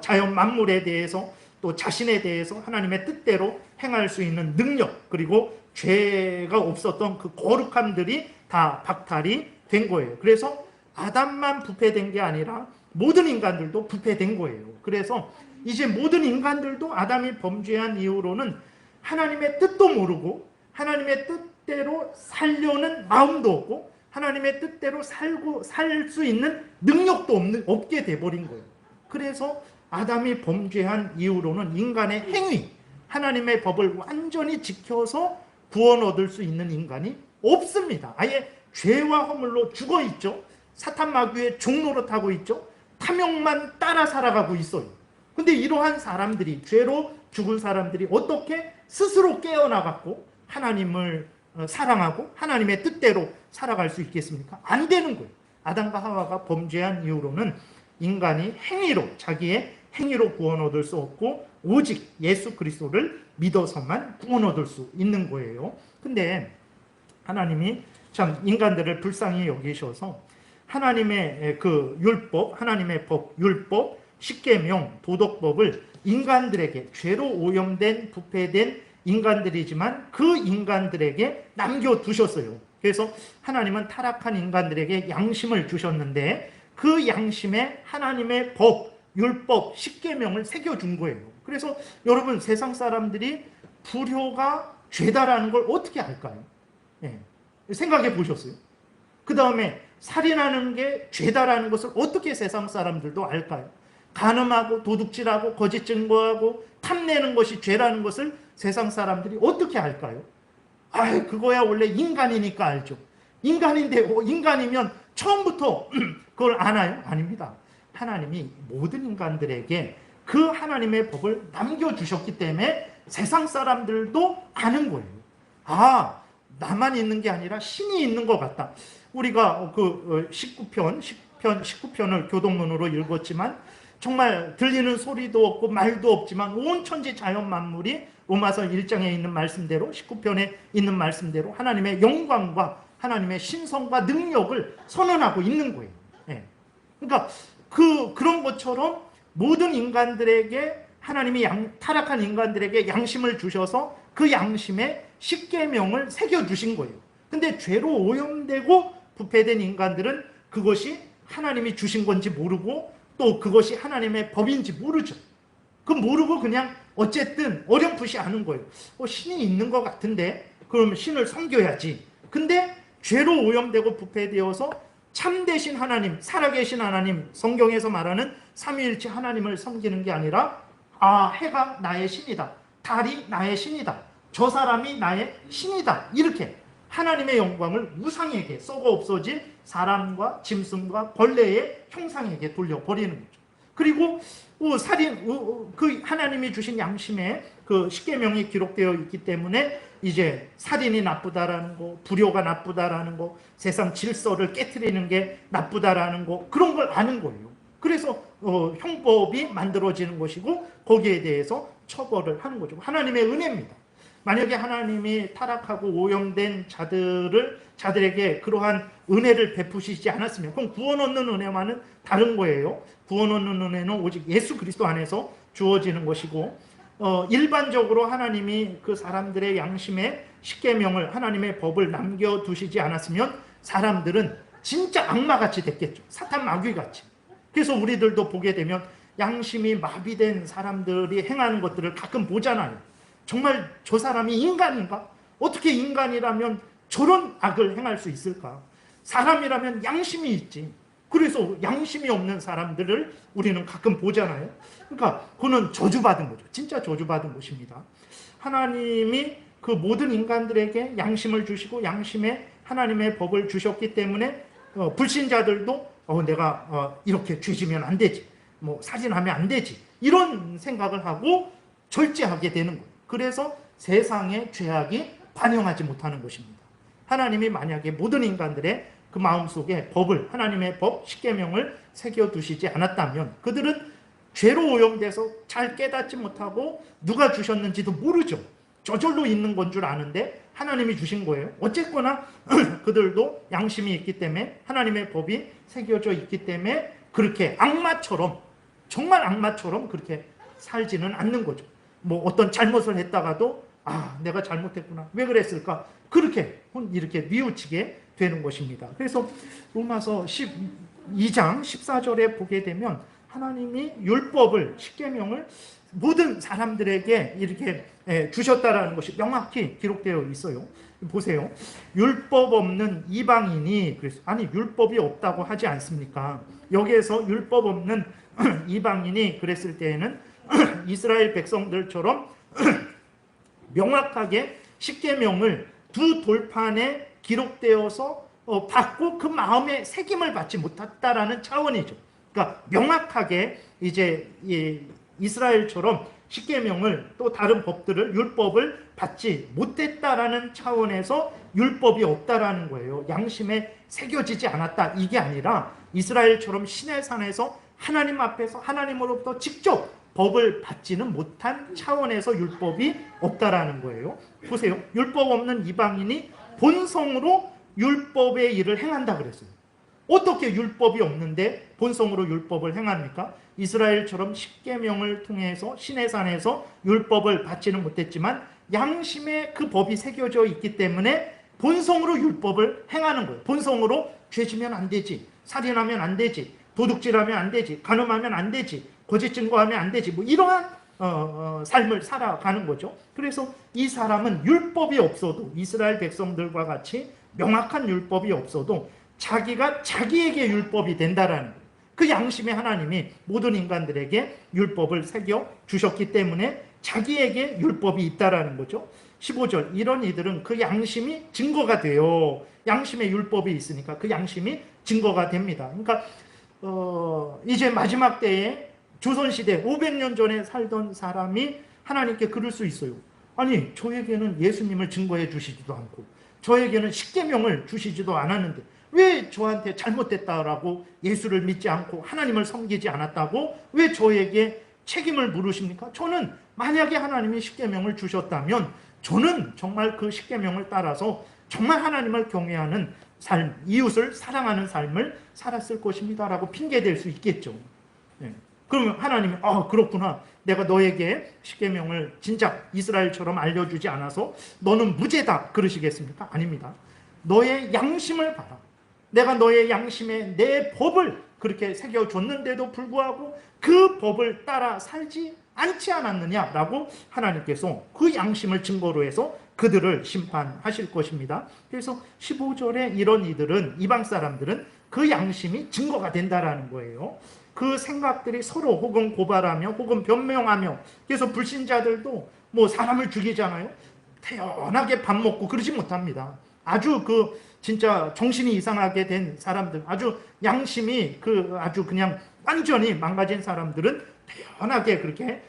자연 만물에 대해서, 또 자신에 대해서 하나님의 뜻대로 행할 수 있는 능력, 그리고 죄가 없었던 그 거룩함들이 다 박탈이 된 거예요. 그래서 아담만 부패된 게 아니라 모든 인간들도 부패된 거예요. 그래서 이제 모든 인간들도 아담이 범죄한 이후로는 하나님의 뜻도 모르고 하나님의 뜻대로 살려는 마음도 없고 하나님의 뜻대로 살 수 있는 능력도 없게 돼버린 거예요. 그래서 아담이 범죄한 이후로는 인간의 행위, 하나님의 법을 완전히 지켜서 구원 얻을 수 있는 인간이 없습니다. 아예 죄와 허물로 죽어 있죠. 사탄 마귀의 종노릇하고 있죠. 탐욕만 따라 살아가고 있어요. 근데 이러한 사람들이, 죄로 죽은 사람들이 어떻게 스스로 깨어나갖고 하나님을 사랑하고 하나님의 뜻대로 살아갈 수 있겠습니까? 안 되는 거예요. 아담과 하와가 범죄한 이후로는 인간이 행위로, 자기의 행위로 구원 얻을 수 없고 오직 예수 그리스도를 믿어서만 구원 얻을 수 있는 거예요. 근데 하나님이 참 인간들을 불쌍히 여기셔서 하나님의 그 율법, 하나님의 법, 율법, 십계명, 도덕법을 인간들에게, 죄로 오염된 부패된 인간들이지만 그 인간들에게 남겨두셨어요. 그래서 하나님은 타락한 인간들에게 양심을 주셨는데 그 양심에 하나님의 법, 율법, 십계명을 새겨준 거예요. 그래서 여러분, 세상 사람들이 불효가 죄다라는 걸 어떻게 알까요? 예. 생각해 보셨어요? 그 다음에 살인하는 게 죄다라는 것을 어떻게 세상 사람들도 알까요? 간음하고 도둑질하고 거짓 증거하고 탐내는 것이 죄라는 것을 세상 사람들이 어떻게 알까요? 아, 그거야 원래 인간이니까 알죠. 인간인데 인간이면 처음부터 그걸 아나요? 아닙니다. 하나님이 모든 인간들에게 그 하나님의 법을 남겨주셨기 때문에 세상 사람들도 아는 거예요. 아, 나만 있는 게 아니라 신이 있는 것 같다. 우리가 그 19편을 교동문으로 읽었지만 정말 들리는 소리도 없고 말도 없지만 온 천지 자연 만물이 로마서 1장에 있는 말씀대로, 19편에 있는 말씀대로 하나님의 영광과 하나님의 신성과 능력을 선언하고 있는 거예요. 예. 그러니까 그런 것처럼 모든 인간들에게 하나님이 타락한 인간들에게 양심을 주셔서 그 양심에 십계명을 새겨주신 거예요. 근데 죄로 오염되고 부패된 인간들은 그것이 하나님이 주신 건지 모르고 또 그것이 하나님의 법인지 모르죠. 그 모르고 그냥 어쨌든 어렴풋이 아는 거예요. 신이 있는 것 같은데 그러면 신을 섬겨야지. 근데 죄로 오염되고 부패되어서 참되신 하나님, 살아계신 하나님, 성경에서 말하는 삼위일체 하나님을 섬기는 게 아니라 해가 나의 신이다, 달이 나의 신이다, 저 사람이 나의 신이다, 이렇게 하나님의 영광을 우상에게, 썩어 없어질 사람과 짐승과 벌레의 형상에게 돌려버리는 거죠. 그리고 그 하나님이 주신 양심에 그 십계명이 기록되어 있기 때문에 이제 살인이 나쁘다라는 거, 불효가 나쁘다라는 거, 세상 질서를 깨트리는 게 나쁘다라는 거, 그런 걸 아는 거예요. 그래서 형법이 만들어지는 것이고 거기에 대해서 처벌을 하는 거죠. 하나님의 은혜입니다. 만약에 하나님이 타락하고 오염된 자들에게 그러한 은혜를 베푸시지 않았으면 그럼 구원 얻는 은혜와는 다른 거예요. 구원 얻는 은혜는 오직 예수 그리스도 안에서 주어지는 것이고 일반적으로 하나님이 그 사람들의 양심에 십계명을, 하나님의 법을 남겨두시지 않았으면 사람들은 진짜 악마같이 됐겠죠. 사탄 마귀같이. 그래서 우리들도 보게 되면 양심이 마비된 사람들이 행하는 것들을 가끔 보잖아요. 정말 저 사람이 인간인가? 어떻게 인간이라면 저런 악을 행할 수 있을까? 사람이라면 양심이 있지. 그래서 양심이 없는 사람들을 우리는 가끔 보잖아요. 그러니까 그는 저주받은 거죠. 진짜 저주받은 것입니다. 하나님이 그 모든 인간들에게 양심을 주시고 양심에 하나님의 법을 주셨기 때문에 불신자들도 내가 이렇게 죄지면 안 되지, 살인하면 안 되지, 이런 생각을 하고 절제하게 되는 거예요. 그래서 세상의 죄악이 반영하지 못하는 것입니다. 하나님이 만약에 모든 인간들의 그 마음속에 법을, 하나님의 법, 십계명을 새겨두시지 않았다면 그들은 죄로 오염돼서 잘 깨닫지 못하고 누가 주셨는지도 모르죠. 저절로 있는 건 줄 아는데 하나님이 주신 거예요. 어쨌거나 그들도 양심이 있기 때문에 하나님의 법이 새겨져 있기 때문에 그렇게 악마처럼, 정말 악마처럼 그렇게 살지는 않는 거죠. 뭐 어떤 잘못을 했다가도 내가 잘못했구나, 왜 그랬을까, 그렇게 이렇게 뉘우치게 되는 것입니다. 그래서 로마서 12장 14절에 보게 되면 하나님이 율법을, 십계명을 모든 사람들에게 이렇게 주셨다라는 것이 명확히 기록되어 있어요. 보세요. 율법 없는 이방인이, 아니 율법이 없다고 하지 않습니까? 여기에서 율법 없는 이방인이 그랬을 때에는 이스라엘 백성들처럼 명확하게 십계명을 두 돌판에 기록되어서 받고 그 마음에 새김을 받지 못했다라는 차원이죠. 그러니까 명확하게 이제 이스라엘처럼 십계명을, 또 다른 법들을, 율법을 받지 못했다라는 차원에서 율법이 없다라는 거예요. 양심에 새겨지지 않았다, 이게 아니라 이스라엘처럼 시내산에서 하나님 앞에서 하나님으로부터 직접 법을 받지는 못한 차원에서 율법이 없다라는 거예요. 보세요. 율법 없는 이방인이 본성으로 율법의 일을 행한다 그랬어요. 어떻게 율법이 없는데 본성으로 율법을 행합니까? 이스라엘처럼 십계명을 통해서 시내산에서 율법을 받지는 못했지만 양심에 그 법이 새겨져 있기 때문에 본성으로 율법을 행하는 거예요. 본성으로 죄지면 안 되지, 살인하면 안 되지, 도둑질하면 안 되지, 간음하면 안 되지, 거짓 증거하면 안 되지, 뭐 이러한 삶을 살아가는 거죠. 그래서 이 사람은 율법이 없어도, 이스라엘 백성들과 같이 명확한 율법이 없어도 자기가 자기에게 율법이 된다라는 거예요. 그 양심의 하나님이 모든 인간들에게 율법을 새겨 주셨기 때문에 자기에게 율법이 있다라는 거죠. 15절, 이런 이들은 그 양심이 증거가 돼요. 양심에 율법이 있으니까 그 양심이 증거가 됩니다. 그러니까 이제 마지막 때에 조선시대 500년 전에 살던 사람이 하나님께 그럴 수 있어요. 아니, 저에게는 예수님을 증거해 주시지도 않고 저에게는 십계명을 주시지도 않았는데 왜 저한테 잘못됐다라고 예수를 믿지 않고 하나님을 섬기지 않았다고 왜 저에게 책임을 물으십니까? 저는 만약에 하나님이 십계명을 주셨다면 저는 정말 그 십계명을 따라서 정말 하나님을 경외하는 삶, 이웃을 사랑하는 삶을 살았을 것입니다 라고 핑계댈 수 있겠죠. 네. 그러면 하나님이 그렇구나, 내가 너에게 십계명을 진짜 이스라엘처럼 알려주지 않아서 너는 무죄다 그러시겠습니까? 아닙니다. 너의 양심을 봐라. 내가 너의 양심에 내 법을 그렇게 새겨줬는데도 불구하고 그 법을 따라 살지 않지 않았느냐라고 하나님께서 그 양심을 증거로 해서 그들을 심판하실 것입니다. 그래서 15절에 이런 이들은, 이방 사람들은 그 양심이 증거가 된다라는 거예요. 그 생각들이 서로 혹은 고발하며 혹은 변명하며, 그래서 불신자들도 뭐 사람을 죽이잖아요. 태연하게 밥 먹고 그러지 못합니다. 아주 진짜 정신이 이상하게 된 사람들, 아주 양심이 아주 그냥 완전히 망가진 사람들은 태연하게 그렇게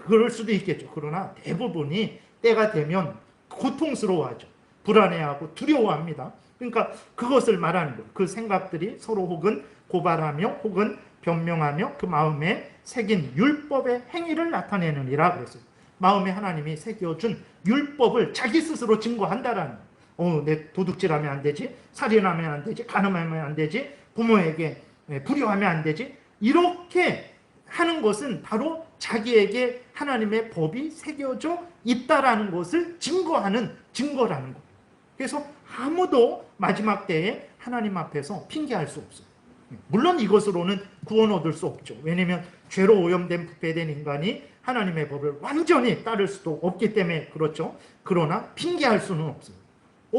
그럴 수도 있겠죠. 그러나 대부분이 때가 되면 고통스러워하죠. 불안해하고 두려워합니다. 그러니까 그것을 말하는 거예요. 그 생각들이 서로 혹은 고발하며 혹은 변명하며 그 마음에 새긴 율법의 행위를 나타내느니라 그랬어요. 마음에 하나님이 새겨준 율법을 자기 스스로 증거한다라는 거예요. 내 도둑질하면 안 되지, 살인하면 안 되지, 간음하면 안 되지, 부모에게 불효하면 안 되지, 이렇게 하는 것은 바로 자기에게 하나님의 법이 새겨져 있다라는 것을 증거하는 증거라는 거예요. 그래서 아무도 마지막 때에 하나님 앞에서 핑계할 수 없어요. 물론 이것으로는 구원 얻을 수 없죠. 왜냐하면 죄로 오염된 부패된 인간이 하나님의 법을 완전히 따를 수도 없기 때문에 그렇죠. 그러나 핑계할 수는 없어요.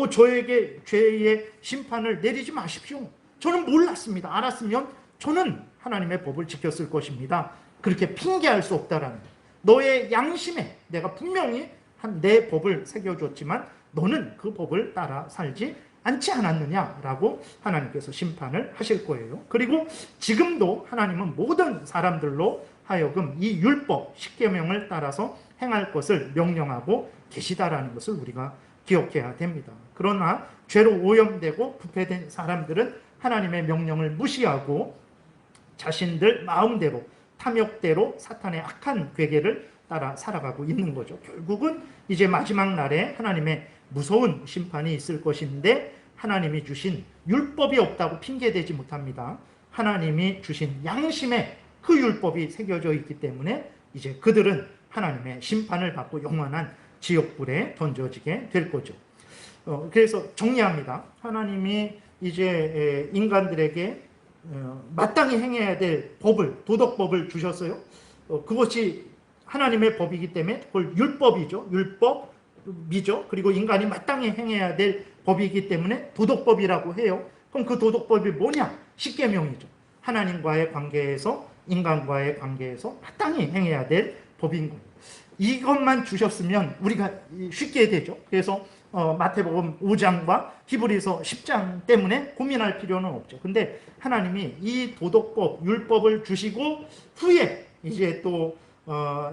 저에게 죄의 심판을 내리지 마십시오. 저는 몰랐습니다. 알았으면 저는 하나님의 법을 지켰을 것입니다. 그렇게 핑계할 수 없다라는 거예요. 너의 양심에 내가 분명히 내 법을 새겨줬지만 너는 그 법을 따라 살지 않지 않았느냐라고 하나님께서 심판을 하실 거예요. 그리고 지금도 하나님은 모든 사람들로 하여금 이 율법, 십계명을 따라서 행할 것을 명령하고 계시다라는 것을 우리가 기억해야 됩니다. 그러나 죄로 오염되고 부패된 사람들은 하나님의 명령을 무시하고 자신들 마음대로 탐욕대로 사탄의 악한 괴계를 따라 살아가고 있는 거죠. 결국은 이제 마지막 날에 하나님의 무서운 심판이 있을 것인데 하나님이 주신 율법이 없다고 핑계대지 못합니다. 하나님이 주신 양심에 그 율법이 새겨져 있기 때문에 이제 그들은 하나님의 심판을 받고 영원한 지옥불에 던져지게 될 거죠. 그래서 정리합니다. 하나님이 이제 인간들에게 마땅히 행해야 될 법을, 도덕법을 주셨어요. 그것이 하나님의 법이기 때문에 그걸 율법이죠. 율법이죠. 그리고 인간이 마땅히 행해야 될 법이기 때문에 도덕법이라고 해요. 그럼 그 도덕법이 뭐냐? 십계명이죠. 하나님과의 관계에서, 인간과의 관계에서 마땅히 행해야 될 법인 거예요. 이것만 주셨으면 우리가 쉽게 되죠. 그래서 마태복음 5장과 히브리서 10장 때문에 고민할 필요는 없죠. 근데 하나님이 이 도덕법, 율법을 주시고 후에 이제 또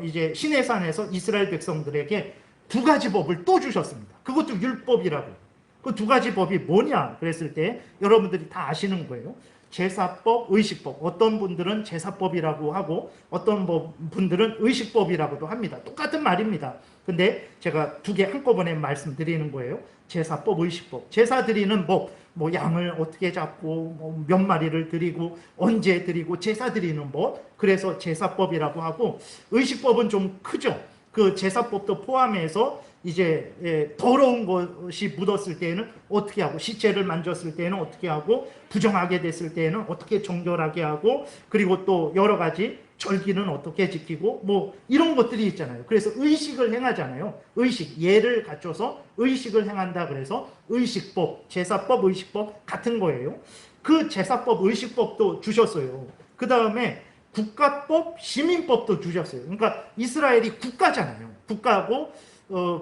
이제 시내산에서 이스라엘 백성들에게 두 가지 법을 또 주셨습니다. 그것도 율법이라고. 그 두 가지 법이 뭐냐 그랬을 때 여러분들이 다 아시는 거예요. 제사법, 의식법. 어떤 분들은 제사법이라고 하고 어떤 분들은 의식법이라고도 합니다. 똑같은 말입니다. 근데 제가 두 개 한꺼번에 말씀드리는 거예요. 제사법, 의식법. 제사 드리는 법, 뭐 양을 어떻게 잡고 뭐 몇 마리를 드리고 언제 드리고 제사 드리는 법. 그래서 제사법이라고 하고 의식법은 좀 크죠. 그 제사법도 포함해서 이제 더러운 것이 묻었을 때에는 어떻게 하고 시체를 만졌을 때에는 어떻게 하고 부정하게 됐을 때에는 어떻게 정결하게 하고 그리고 또 여러 가지 절기는 어떻게 지키고 뭐 이런 것들이 있잖아요. 그래서 의식을 행하잖아요. 의식, 예를 갖춰서 의식을 행한다 그래서 의식법, 제사법, 의식법 같은 거예요. 그 제사법, 의식법도 주셨어요. 그 다음에 국가법, 시민법도 주셨어요. 그러니까 이스라엘이 국가잖아요. 국가고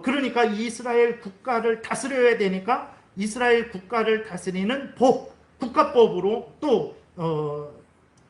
그러니까 이스라엘 국가를 다스려야 되니까 이스라엘 국가를 다스리는 법, 국가법으로 또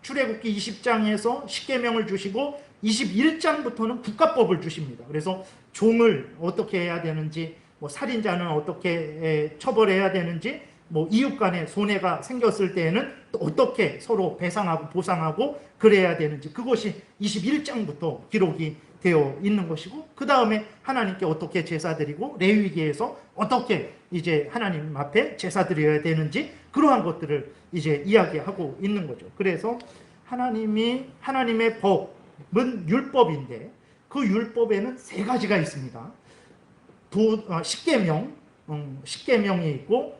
출애굽기 20장에서 십계명을 주시고 21장부터는 국가법을 주십니다. 그래서 종을 어떻게 해야 되는지, 뭐 살인자는 어떻게 처벌해야 되는지, 뭐 이웃 간에 손해가 생겼을 때에는 또 어떻게 서로 배상하고 보상하고 그래야 되는지 그것이 21장부터 기록이 되어 있는 것이고 그 다음에 하나님께 어떻게 제사 드리고 레위기에서 어떻게 이제 하나님 앞에 제사 드려야 되는지 그러한 것들을 이제 이야기하고 있는 거죠. 그래서 하나님의 법은 율법인데 그 율법에는 세 가지가 있습니다. 십계명이 있고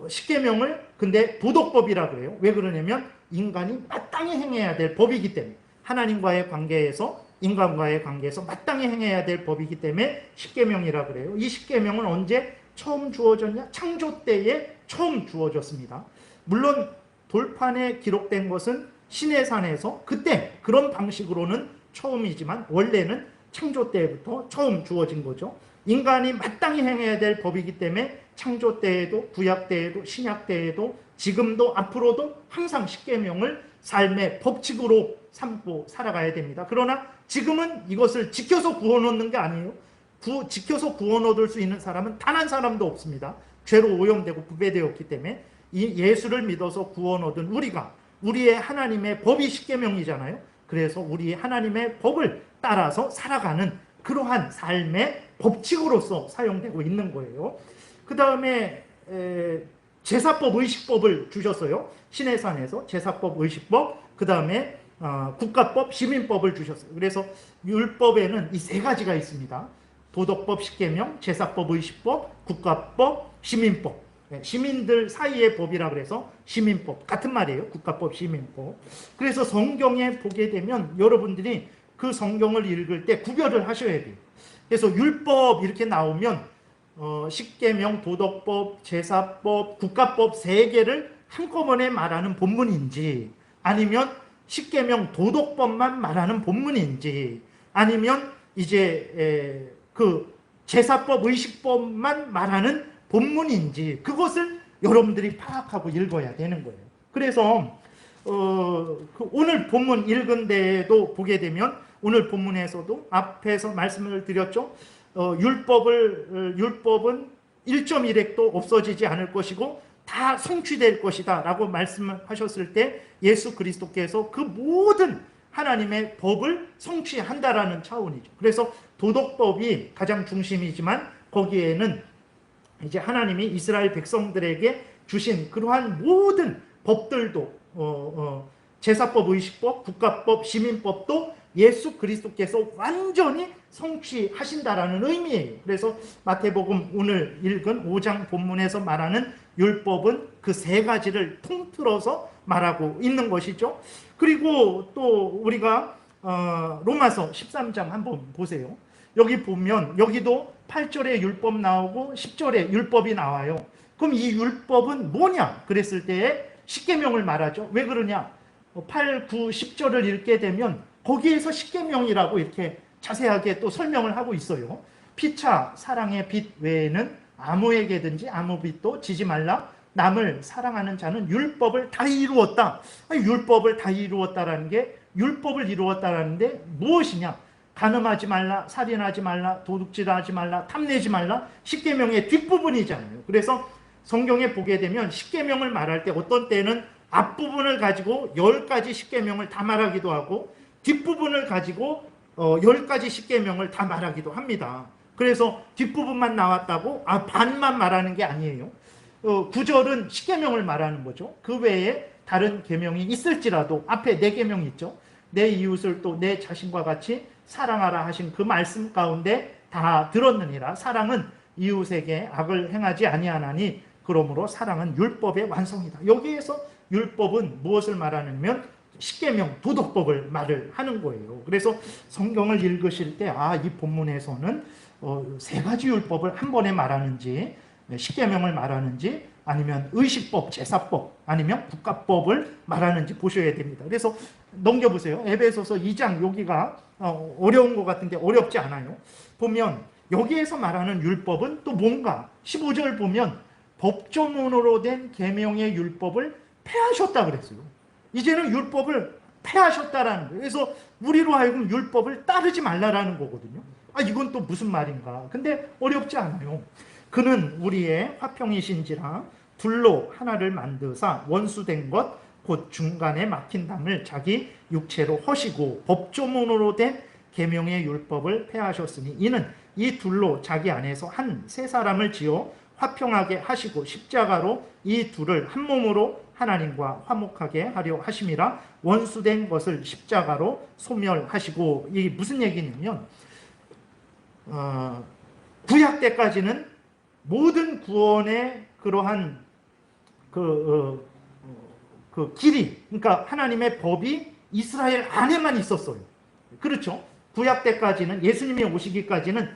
십계명을 근데 도덕법이라 그래요. 왜 그러냐면 인간이 마땅히 행해야 될 법이기 때문에 하나님과의 관계에서 인간과의 관계에서 마땅히 행해야 될 법이기 때문에 십계명이라 그래요. 이 십계명은 언제 처음 주어졌냐? 창조 때에 처음 주어졌습니다. 물론 돌판에 기록된 것은 시내산에서 그때 그런 방식으로는 처음이지만 원래는 창조 때부터 처음 주어진 거죠. 인간이 마땅히 행해야 될 법이기 때문에 창조 때에도 구약 때에도 신약 때에도 지금도 앞으로도 항상 십계명을 삶의 법칙으로 삼고 살아가야 됩니다. 그러나 지금은 이것을 지켜서 구원 얻는 게 아니에요. 지켜서 구원 얻을 수 있는 사람은 단 한 사람도 없습니다. 죄로 오염되고 부패되었기 때문에 이 예수를 믿어서 구원 얻은 우리의 하나님의 법이 십계명이잖아요. 그래서 우리 하나님의 법을 따라서 살아가는 그러한 삶의 법칙으로서 사용되고 있는 거예요. 그 다음에 제사법, 의식법을 주셨어요. 시내산에서 제사법, 의식법, 그 다음에 국가법, 시민법을 주셨어요. 그래서 율법에는 이 세 가지가 있습니다. 도덕법, 십계명, 제사법, 의식법, 국가법, 시민법. 시민들 사이의 법이라 그래서 시민법 같은 말이에요. 국가법, 시민법. 그래서 성경에 보게 되면 여러분들이 그 성경을 읽을 때 구별을 하셔야 돼요. 그래서 율법 이렇게 나오면 십계명, 도덕법, 제사법, 국가법 세 개를 한꺼번에 말하는 본문인지 아니면 십계명, 도덕법만 말하는 본문인지 아니면 이제 그 제사법, 의식법만 말하는 본문인지 그것을 여러분들이 파악하고 읽어야 되는 거예요. 그래서 오늘 본문 읽은 데에도 보게 되면 오늘 본문에서도 앞에서 말씀을 드렸죠. 율법은 1.1획도 없어지지 않을 것이고 다 성취될 것이다 라고 말씀하셨을 때 예수 그리스도께서 그 모든 하나님의 법을 성취한다라는 차원이죠. 그래서 도덕법이 가장 중심이지만 거기에는 이제 하나님이 이스라엘 백성들에게 주신 그러한 모든 법들도 제사법, 의식법, 국가법, 시민법도 예수 그리스도께서 완전히 성취하신다라는 의미예요. 그래서 마태복음 오늘 읽은 5장 본문에서 말하는 율법은 그 세 가지를 통틀어서 말하고 있는 것이죠. 그리고 또 우리가 로마서 13장 한번 보세요. 여기 보면 여기도 8절에 율법 나오고 10절에 율법이 나와요. 그럼 이 율법은 뭐냐? 그랬을 때에 십계명을 말하죠. 왜 그러냐? 8, 9, 10절을 읽게 되면 거기에서 십계명이라고 이렇게 자세하게 또 설명을 하고 있어요. 피차 사랑의 빚 외에는 아무에게든지 아무 빚도 지지 말라. 남을 사랑하는 자는 율법을 다 이루었다. 아니, 율법을 다 이루었다라는 게 율법을 이루었다라는 데 무엇이냐? 간음하지 말라, 살인하지 말라, 도둑질하지 말라, 탐내지 말라. 십계명의 뒷부분이잖아요. 그래서 성경에 보게 되면 십계명을 말할 때 어떤 때는 앞부분을 가지고 10가지 십계명을 다 말하기도 하고 뒷부분을 가지고 10가지 십계명을 다 말하기도 합니다. 그래서 뒷부분만 나왔다고 반만 말하는 게 아니에요. 9절은 십계명을 말하는 거죠. 그 외에 다른 계명이 있을지라도 앞에 4계명이 있죠. 내 이웃을 또 내 자신과 같이 사랑하라 하신 그 말씀 가운데 다 들었느니라. 사랑은 이웃에게 악을 행하지 아니하나니 그러므로 사랑은 율법의 완성이다. 여기에서 율법은 무엇을 말하냐면 십계명, 도덕법을 말을 하는 거예요. 그래서 성경을 읽으실 때 이 본문에서는 3가지 율법을 한 번에 말하는지 십계명을 말하는지 아니면 의식법, 제사법 아니면 국가법을 말하는지 보셔야 됩니다. 그래서 넘겨보세요. 에베소서 2장 여기가 어려운 것 같은데 어렵지 않아요. 보면 여기에서 말하는 율법은 또 뭔가 15절 보면 법조문으로 된 계명의 율법을 폐하셨다 그랬어요. 이제는 율법을 폐하셨다라는 거예요. 그래서 우리로 하여금 율법을 따르지 말라라는 거거든요. 이건 또 무슨 말인가? 근데 어렵지 않아요. 그는 우리의 화평이신지라 둘로 하나를 만드사 원수된 것 곧 중간에 막힌 담을 자기 육체로 허시고 법조문으로 된 계명의 율법을 폐하셨으니 이는 이 둘로 자기 안에서 새 사람을 지어 화평하게 하시고 십자가로 이 둘을 한 몸으로 하나님과 화목하게 하려 하심이라. 원수된 것을 십자가로 소멸하시고. 이게 무슨 얘기냐면 구약 때까지는 모든 구원의 그러한 그 길이, 그러니까 하나님의 법이 이스라엘 안에만 있었어요. 그렇죠? 구약 때까지는, 예수님이 오시기까지는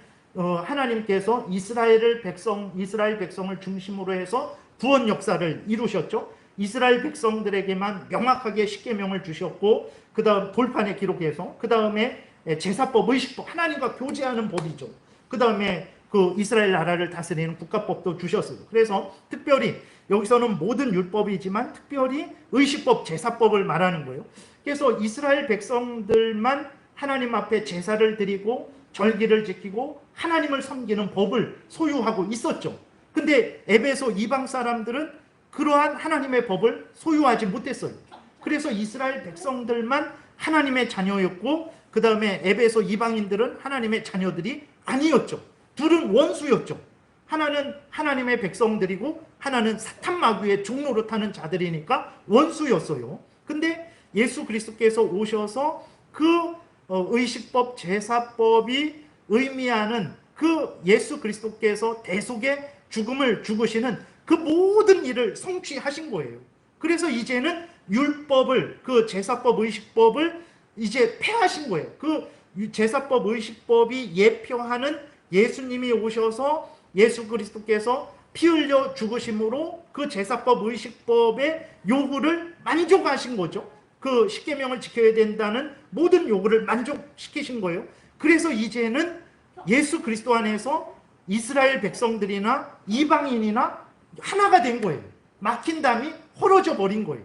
하나님께서 이스라엘 백성을 중심으로 해서 구원 역사를 이루셨죠. 이스라엘 백성들에게만 명확하게 십계명을 주셨고, 그 다음 돌판에 기록해서, 그 다음에 제사법, 의식법, 하나님과 교제하는 법이죠. 그 다음에 그 이스라엘 나라를 다스리는 국가법도 주셨어요. 그래서 특별히 여기서는 모든 율법이지만 특별히 의식법, 제사법을 말하는 거예요. 그래서 이스라엘 백성들만 하나님 앞에 제사를 드리고 절기를 지키고 하나님을 섬기는 법을 소유하고 있었죠. 근데 에베소 이방 사람들은 그러한 하나님의 법을 소유하지 못했어요. 그래서 이스라엘 백성들만 하나님의 자녀였고, 그 다음에 에베소 이방인들은 하나님의 자녀들이 아니었죠. 둘은 원수였죠. 하나는 하나님의 백성들이고 하나는 사탄 마귀의 종노릇하는 자들이니까 원수였어요. 근데 예수 그리스도께서 오셔서 그 의식법, 제사법이 의미하는 그 예수 그리스도께서 대속의 죽음을 죽으시는 그 모든 일을 성취하신 거예요. 그래서 이제는 율법을, 그 제사법, 의식법을 이제 폐하신 거예요. 그 제사법, 의식법이 예표하는 예수님이 오셔서 예수 그리스도께서 피 흘려 죽으심으로 그 제사법, 의식법의 요구를 만족하신 거죠. 그 십계명을 지켜야 된다는 모든 요구를 만족시키신 거예요. 그래서 이제는 예수 그리스도 안에서 이스라엘 백성들이나 이방인이나 하나가 된 거예요. 막힌 담이 헐어져 버린 거예요.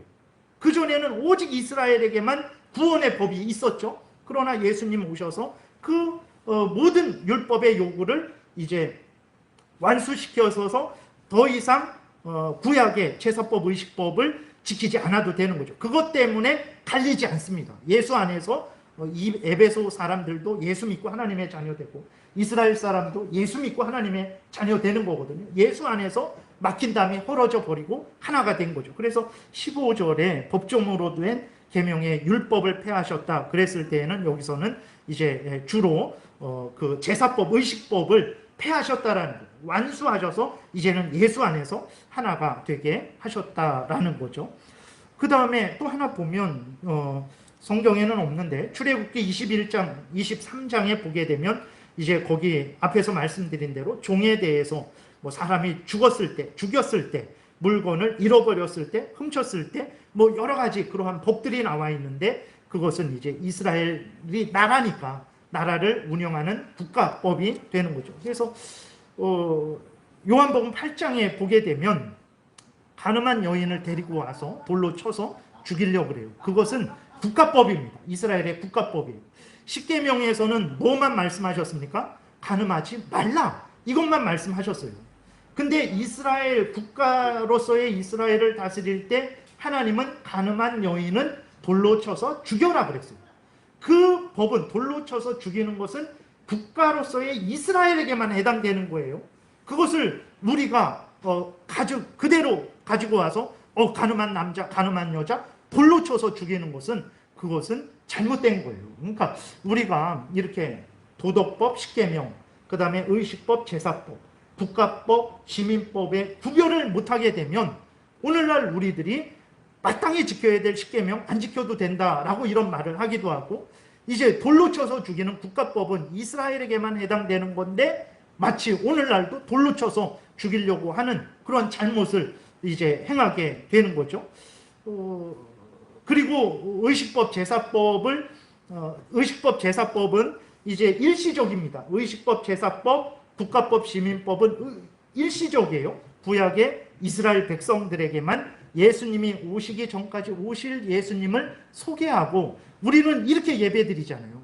그전에는 오직 이스라엘에게만 구원의 법이 있었죠. 그러나 예수님 오셔서 그 모든 율법의 요구를 이제 완수시켜서 더 이상 구약의 제사법, 의식법을 지키지 않아도 되는 거죠. 그것 때문에 갈리지 않습니다. 예수 안에서 이 에베소 사람들도 예수 믿고 하나님의 자녀 되고 이스라엘 사람도 예수 믿고 하나님의 자녀 되는 거거든요. 예수 안에서 막힌 다음에 헐어져 버리고 하나가 된 거죠. 그래서 15절에 법조문으로 된 계명의 율법을 폐하셨다 그랬을 때에는 여기서는 이제 주로 그 제사법, 의식법을 폐하셨다라는 거예요. 완수하셔서 이제는 예수 안에서 하나가 되게 하셨다라는 거죠. 그 다음에 또 하나 보면 성경에는 없는데 출애굽기 21장, 23장에 보게 되면 이제 거기 앞에서 말씀드린 대로 종에 대해서 뭐 사람이 죽었을 때, 물건을 잃어버렸을 때, 훔쳤을 때, 뭐 여러 가지 그러한 법들이 나와 있는데 그것은 이제 이스라엘이 나라니까 나라를 운영하는 국가법이 되는 거죠. 그래서 요한복음 8장에 보게 되면 가늠한 여인을 데리고 와서 돌로 쳐서 죽이려고 그래요. 그것은 국가법입니다. 이스라엘의 국가법이에요. 십계명에서는 뭐만 말씀하셨습니까? 가늠하지 말라. 이것만 말씀하셨어요. 근데 이스라엘 국가로서의 이스라엘을 다스릴 때 하나님은 가늠한 여인은 돌로 쳐서 죽여라 그랬어요. 그 법은 돌로 쳐서 죽이는 것은 국가로서의 이스라엘에게만 해당되는 거예요. 그것을 우리가 그대로 가지고 와서 가늠한 남자, 가늠한 여자 돌로 쳐서 죽이는 것은 그것은 잘못된 거예요. 그러니까 우리가 이렇게 도덕법, 십계명, 그 다음에 의식법, 제사법, 국가법, 시민법의 구별을 못하게 되면 오늘날 우리들이 마땅히 지켜야 될 십계명 안 지켜도 된다라고 이런 말을 하기도 하고 이제 돌로 쳐서 죽이는 국가법은 이스라엘에게만 해당되는 건데 마치 오늘날도 돌로 쳐서 죽이려고 하는 그런 잘못을 이제 행하게 되는 거죠. 그리고 의식법, 제사법은 이제 일시적입니다. 의식법, 제사법, 국가법, 시민법은 일시적이에요. 구약의 이스라엘 백성들에게만 예수님이 오시기 전까지 오실 예수님을 소개하고 우리는 이렇게 예배드리잖아요.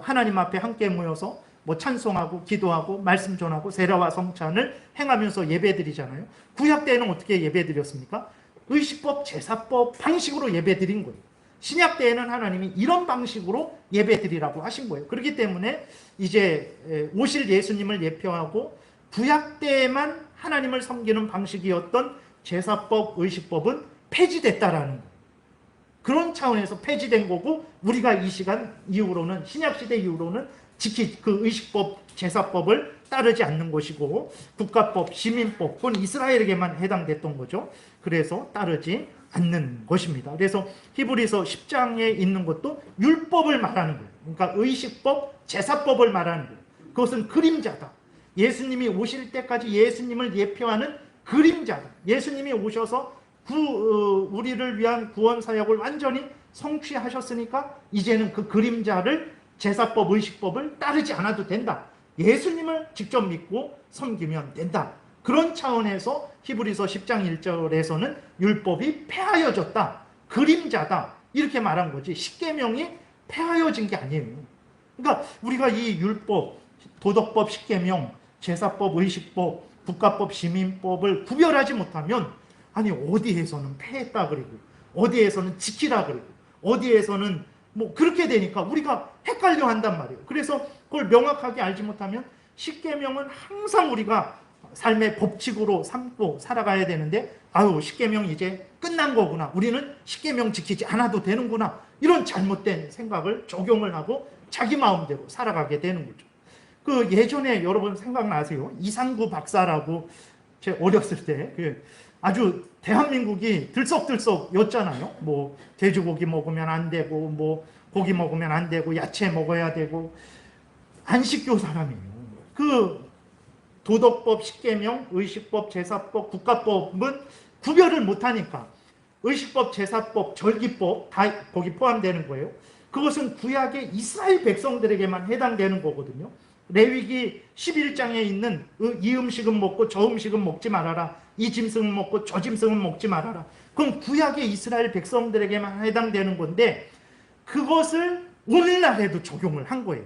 하나님 앞에 함께 모여서 뭐 찬송하고 기도하고 말씀 전하고 세례와 성찬을 행하면서 예배드리잖아요. 구약 때는 어떻게 예배드렸습니까? 의식법, 제사법 방식으로 예배드린 거예요. 신약 때에는 하나님이 이런 방식으로 예배드리라고 하신 거예요. 그렇기 때문에 이제 오실 예수님을 예표하고 구약 때에만 하나님을 섬기는 방식이었던 제사법, 의식법은 폐지됐다라는 거예요. 그런 차원에서 폐지된 거고 우리가 이 시간 이후로는 신약시대 이후로는 그 의식법, 제사법을 따르지 않는 것이고 국가법, 시민법, 그건 이스라엘에게만 해당됐던 거죠. 그래서 따르지 않는 것입니다. 그래서 히브리서 10장에 있는 것도 율법을 말하는 거예요. 그러니까 의식법, 제사법을 말하는 거예요. 그것은 그림자다. 예수님이 오실 때까지 예수님을 예표하는 그림자다. 예수님이 오셔서 우리를 위한 구원 사역을 완전히 성취하셨으니까 이제는 그 그림자를 제사법, 의식법을 따르지 않아도 된다. 예수님을 직접 믿고 섬기면 된다. 그런 차원에서 히브리서 10장 1절에서는 율법이 폐하여졌다. 그림자다. 이렇게 말한 거지. 십계명이 폐하여진 게 아니에요. 그러니까 우리가 이 율법, 도덕법, 십계명, 제사법, 의식법, 국가법, 시민법을 구별하지 못하면 아니 어디에서는 폐했다 그리고 어디에서는 지키라 그리고 어디에서는 뭐 그렇게 되니까 우리가 헷갈려 한단 말이에요. 그래서 그걸 명확하게 알지 못하면 십계명은 항상 우리가 삶의 법칙으로 삼고 살아가야 되는데 십계명 이제 끝난 거구나. 우리는 십계명 지키지 않아도 되는구나. 이런 잘못된 생각을 적용을 하고 자기 마음대로 살아가게 되는 거죠. 그 예전에 여러분 생각나세요? 이상구 박사라고 제 어렸을 때 아주 대한민국이 들썩들썩였잖아요. 뭐 돼지고기 먹으면 안 되고 뭐 고기 먹으면 안 되고 야채 먹어야 되고 안식교 사람이에요. 그 도덕법, 십계명, 의식법, 제사법, 국가법은 구별을 못하니까 의식법, 제사법, 절기법 다 거기 포함되는 거예요. 그것은 구약의 이스라엘 백성들에게만 해당되는 거거든요. 레위기 11장에 있는 이 음식은 먹고 저 음식은 먹지 말아라. 이 짐승은 먹고 저 짐승은 먹지 말아라. 그건 구약의 이스라엘 백성들에게만 해당되는 건데 그것을 오늘날에도 적용을 한 거예요.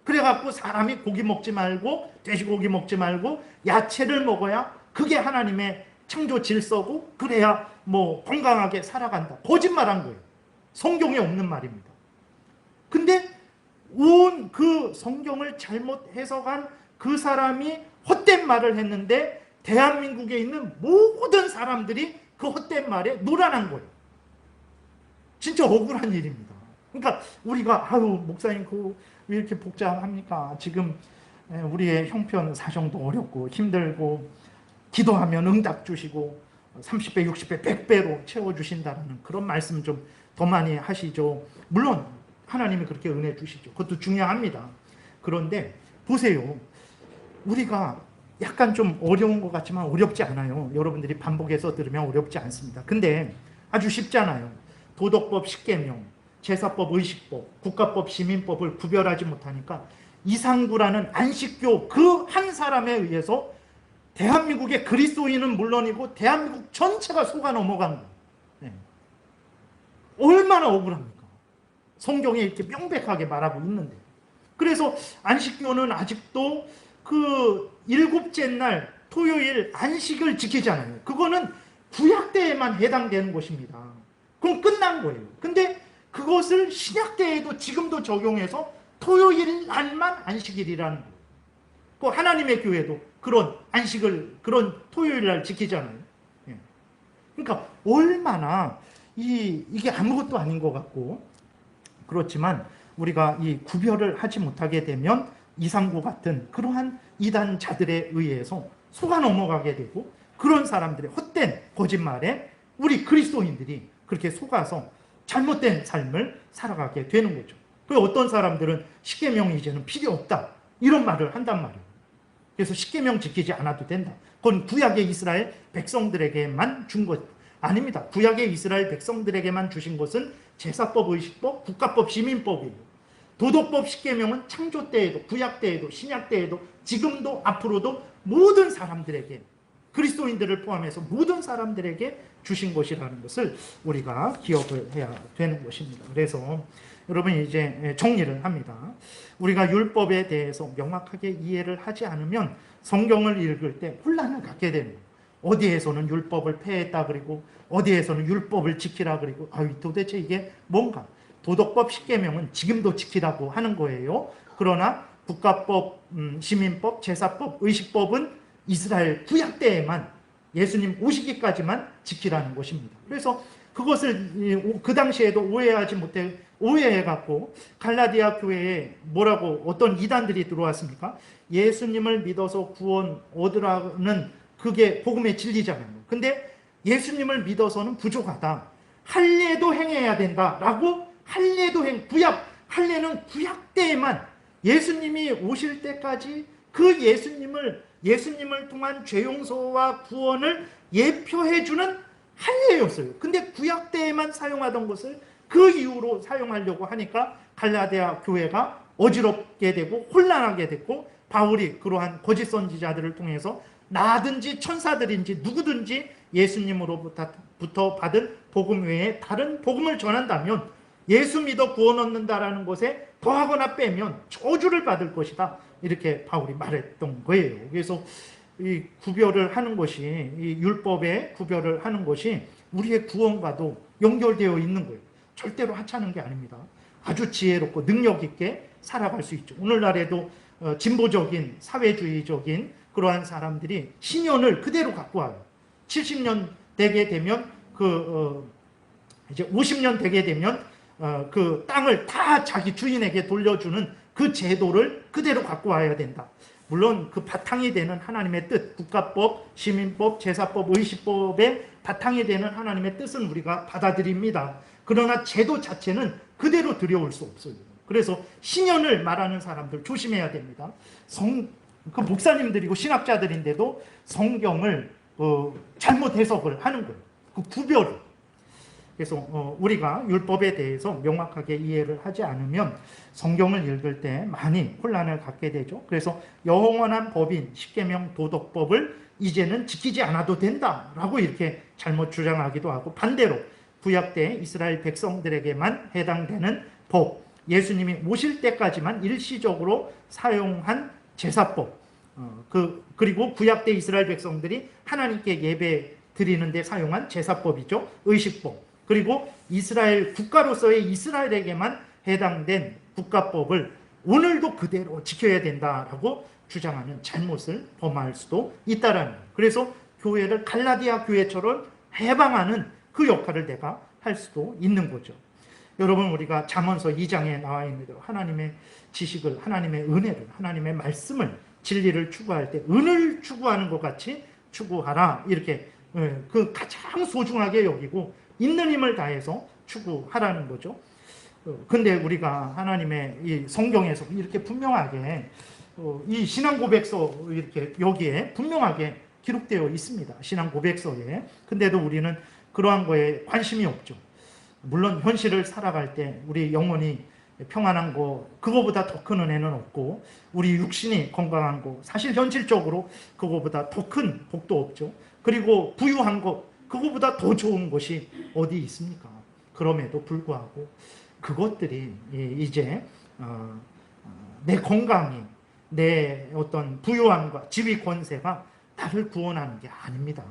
그래갖고 사람이 고기 먹지 말고 돼지고기 먹지 말고 야채를 먹어야 그게 하나님의 창조 질서고 그래야 뭐 건강하게 살아간다. 거짓말한 거예요. 성경에 없는 말입니다. 근데 온 그 성경을 잘못 해석한 그 사람이 헛된 말을 했는데 대한민국에 있는 모든 사람들이 그 헛된 말에 놀아난 거예요. 진짜 억울한 일입니다. 그러니까 우리가 아유 목사님 왜 이렇게 복잡합니까? 지금 우리의 형편 사정도 어렵고 힘들고 기도하면 응답 주시고 30배, 60배, 100배로 채워주신다는 그런 말씀 좀 더 많이 하시죠. 물론 하나님이 그렇게 은혜 주시죠. 그것도 중요합니다. 그런데 보세요. 우리가 약간 좀 어려운 것 같지만 어렵지 않아요. 여러분들이 반복해서 들으면 어렵지 않습니다. 근데 아주 쉽잖아요. 도덕법 10계명, 제사법, 의식법, 국가법, 시민법을 구별하지 못하니까 이상구라는 안식교 그 한 사람에 의해서 대한민국의 그리스도인은 물론이고 대한민국 전체가 속아 넘어간 거예요. 네. 얼마나 억울합니까? 성경에 이렇게 명백하게 말하고 있는데. 그래서 안식교는 아직도 그 일곱째 날 토요일 안식을 지키잖아요. 그거는 구약 때에만 해당되는 것입니다. 그럼 끝난 거예요. 근데 그것을 신약 때에도 지금도 적용해서 토요일 날만 안식일이라는 거예요. 그 하나님의 교회도 그런 안식을 그런 토요일 날 지키잖아요. 예. 그러니까 얼마나 이게 아무것도 아닌 것 같고 그렇지만 우리가 이 구별을 하지 못하게 되면 이상구 같은 그러한 이단자들에 의해서 속아 넘어가게 되고 그런 사람들의 헛된 거짓말에 우리 그리스도인들이 그렇게 속아서 잘못된 삶을 살아가게 되는 거죠. 그 어떤 사람들은 십계명이 이제는 필요 없다 이런 말을 한단 말이에요. 그래서 십계명 지키지 않아도 된다. 그건 구약의 이스라엘 백성들에게만 준 것 아닙니다. 구약의 이스라엘 백성들에게만 주신 것은 제사법, 의식법, 국가법, 시민법이에요. 도덕법 10계명은 창조 때에도 구약 때에도 신약 때에도 지금도 앞으로도 모든 사람들에게 그리스도인들을 포함해서 모든 사람들에게 주신 것이라는 것을 우리가 기억을 해야 되는 것입니다. 그래서 여러분 이제 정리를 합니다. 우리가 율법에 대해서 명확하게 이해를 하지 않으면 성경을 읽을 때 혼란을 갖게 됩니다. 어디에서는 율법을 폐했다 그리고 어디에서는 율법을 지키라 그리고 도대체 이게 뭔가. 도덕법 10계명은 지금도 지키라고 하는 거예요. 그러나 국가법, 시민법, 제사법, 의식법은 이스라엘 구약 때에만 예수님 오시기까지만 지키라는 것입니다. 그래서 그것을 그 당시에도 오해해갖고 갈라디아 교회에 뭐라고 어떤 이단들이 들어왔습니까? 예수님을 믿어서 구원 얻으라는 그게 복음의 진리잖아요. 근데 예수님을 믿어서는 부족하다. 할례도 행해야 된다라고 할례는 구약 때에만 예수님이 오실 때까지 그 예수님을 통한 죄 용서와 구원을 예표해주는 할례였어요. 근데 구약 때에만 사용하던 것을 그 이후로 사용하려고 하니까 갈라디아 교회가 어지럽게 되고 혼란하게 됐고 바울이 그러한 거짓 선지자들을 통해서 나든지 천사들인지 누구든지 예수님으로부터 받은 복음 외에 다른 복음을 전한다면 예수 믿어 구원 얻는다라는 것에 더하거나 빼면 저주를 받을 것이다. 이렇게 바울이 말했던 거예요. 그래서 이 구별을 하는 것이 이 율법의 구별을 하는 것이 우리의 구원과도 연결되어 있는 거예요. 절대로 하찮은 게 아닙니다. 아주 지혜롭고 능력 있게 살아갈 수 있죠. 오늘날에도 진보적인 사회주의적인 그러한 사람들이 신년을 그대로 갖고 와요. 70년 되게 되면 이제 50년 되게 되면 그 땅을 다 자기 주인에게 돌려주는 그 제도를 그대로 갖고 와야 된다. 물론 그 바탕이 되는 하나님의 뜻, 국가법, 시민법, 제사법, 의식법의 바탕이 되는 하나님의 뜻은 우리가 받아들입니다. 그러나 제도 자체는 그대로 들여올 수 없어요. 그래서 신년을 말하는 사람들 조심해야 됩니다. 그 목사님들이고 신학자들인데도 성경을 잘못 해석을 하는 거예요. 그 구별을. 그래서 우리가 율법에 대해서 명확하게 이해를 하지 않으면 성경을 읽을 때 많이 혼란을 갖게 되죠. 그래서 영원한 법인 십계명 도덕법을 이제는 지키지 않아도 된다라고 이렇게 잘못 주장하기도 하고 반대로 구약 때 이스라엘 백성들에게만 해당되는 법, 예수님이 오실 때까지만 일시적으로 사용한 제사법, 그리고 구약 때 이스라엘 백성들이 하나님께 드리는 데 사용한 제사법이죠. 의식법. 그리고 이스라엘 국가로서의 이스라엘에게만 해당된 국가법을 오늘도 그대로 지켜야 된다라고 주장하는 잘못을 범할 수도 있다라는 거예요. 그래서 교회를 갈라디아 교회처럼 해방하는 그 역할을 내가 할 수도 있는 거죠. 여러분, 우리가 잠언서 2장에 나와 있는 대로 하나님의 지식을, 하나님의 은혜를, 하나님의 말씀을, 진리를 추구할 때 은을 추구하는 것 같이 추구하라, 이렇게 그 가장 소중하게 여기고 있는 힘을 다해서 추구하라는 거죠. 근데 우리가 하나님의 이 성경에서 이렇게 분명하게 이 신앙 고백서 이렇게 여기에 분명하게 기록되어 있습니다. 신앙 고백서에. 근데도 우리는 그러한 거에 관심이 없죠. 물론 현실을 살아갈 때 우리 영혼이 평안한 거, 그거보다 더 큰 은혜는 없고, 우리 육신이 건강한 거, 사실 현실적으로 그거보다 더 큰 복도 없죠. 그리고 부유한 거, 그거보다 더 좋은 것이 어디 있습니까? 그럼에도 불구하고 그것들이 이제 내 건강이, 내 어떤 부유함과 지위 권세가 나를 구원하는 게 아닙니다.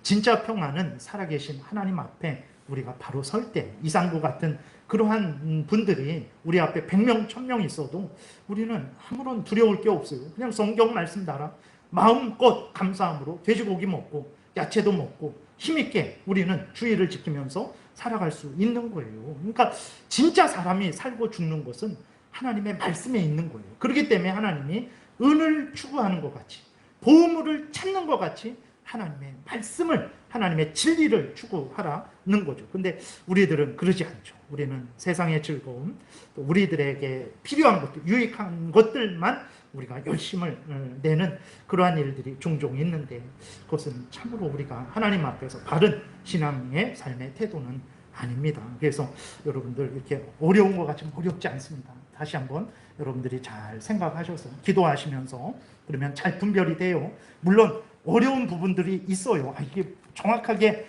진짜 평안은 살아계신 하나님 앞에 우리가 바로 설 때, 이상구 같은 그러한 분들이 우리 앞에 100명, 1000명 있어도 우리는 아무런 두려울 게 없어요. 그냥 성경 말씀 따라 마음껏 감사함으로 돼지고기 먹고 야채도 먹고 힘있게 우리는 주의를 지키면서 살아갈 수 있는 거예요. 그러니까 진짜 사람이 살고 죽는 것은 하나님의 말씀에 있는 거예요. 그렇기 때문에 하나님이 은을 추구하는 것 같이, 보물을 찾는 것 같이 하나님의 말씀을, 하나님의 진리를 추구하라는 거죠. 근데 우리들은 그러지 않죠. 우리는 세상의 즐거움, 또 우리들에게 필요한 것들, 유익한 것들만 우리가 열심을 내는 그러한 일들이 종종 있는데, 그것은 참으로 우리가 하나님 앞에서 바른 신앙의 삶의 태도는 아닙니다. 그래서 여러분들 이렇게 어려운 것 같지만 어렵지 않습니다. 다시 한번 여러분들이 잘 생각하셔서 기도하시면서 그러면 잘 분별이 돼요. 물론 어려운 부분들이 있어요. 이게 정확하게,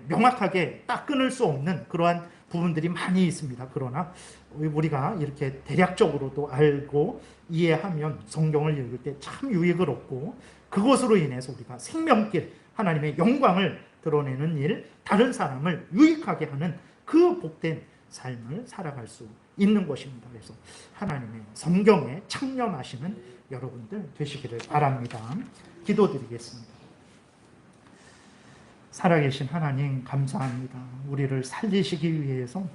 명확하게 딱 끊을 수 없는 그러한 부분들이 많이 있습니다. 그러나 우리가 이렇게 대략적으로도 알고 이해하면 성경을 읽을 때 참 유익을 얻고, 그것으로 인해서 우리가 생명길, 하나님의 영광을 드러내는 일, 다른 사람을 유익하게 하는 그 복된 삶을 살아갈 수 있는 것입니다. 그래서 하나님의 성경에 창념하시는 여러분들 되시기를 바랍니다. 기도드리겠습니다. 살아계신 하나님, 감사합니다. 우리를 살리시기 위해서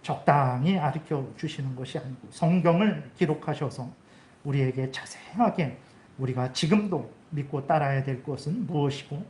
적당히 가르쳐 주시는 것이 아니고 성경을 기록하셔서 우리에게 자세하게 우리가 지금도 믿고 따라야 될 것은 무엇이고,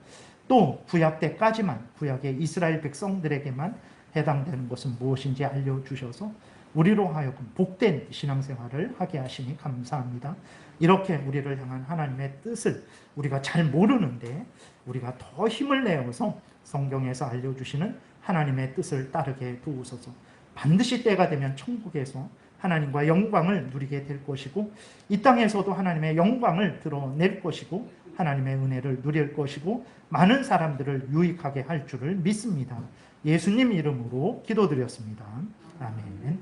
또 구약 때까지만, 구약의 이스라엘 백성들에게만 해당되는 것은 무엇인지 알려주셔서 우리로 하여금 복된 신앙생활을 하게 하시니 감사합니다. 이렇게 우리를 향한 하나님의 뜻을 우리가 잘 모르는데 우리가 더 힘을 내어서 성경에서 알려주시는 하나님의 뜻을 따르게 도우소서. 반드시 때가 되면 천국에서 하나님과 영광을 누리게 될 것이고, 이 땅에서도 하나님의 영광을 드러낼 것이고, 하나님의 은혜를 누릴 것이고, 많은 사람들을 유익하게 할 줄을 믿습니다. 예수님 이름으로 기도드렸습니다. 아멘.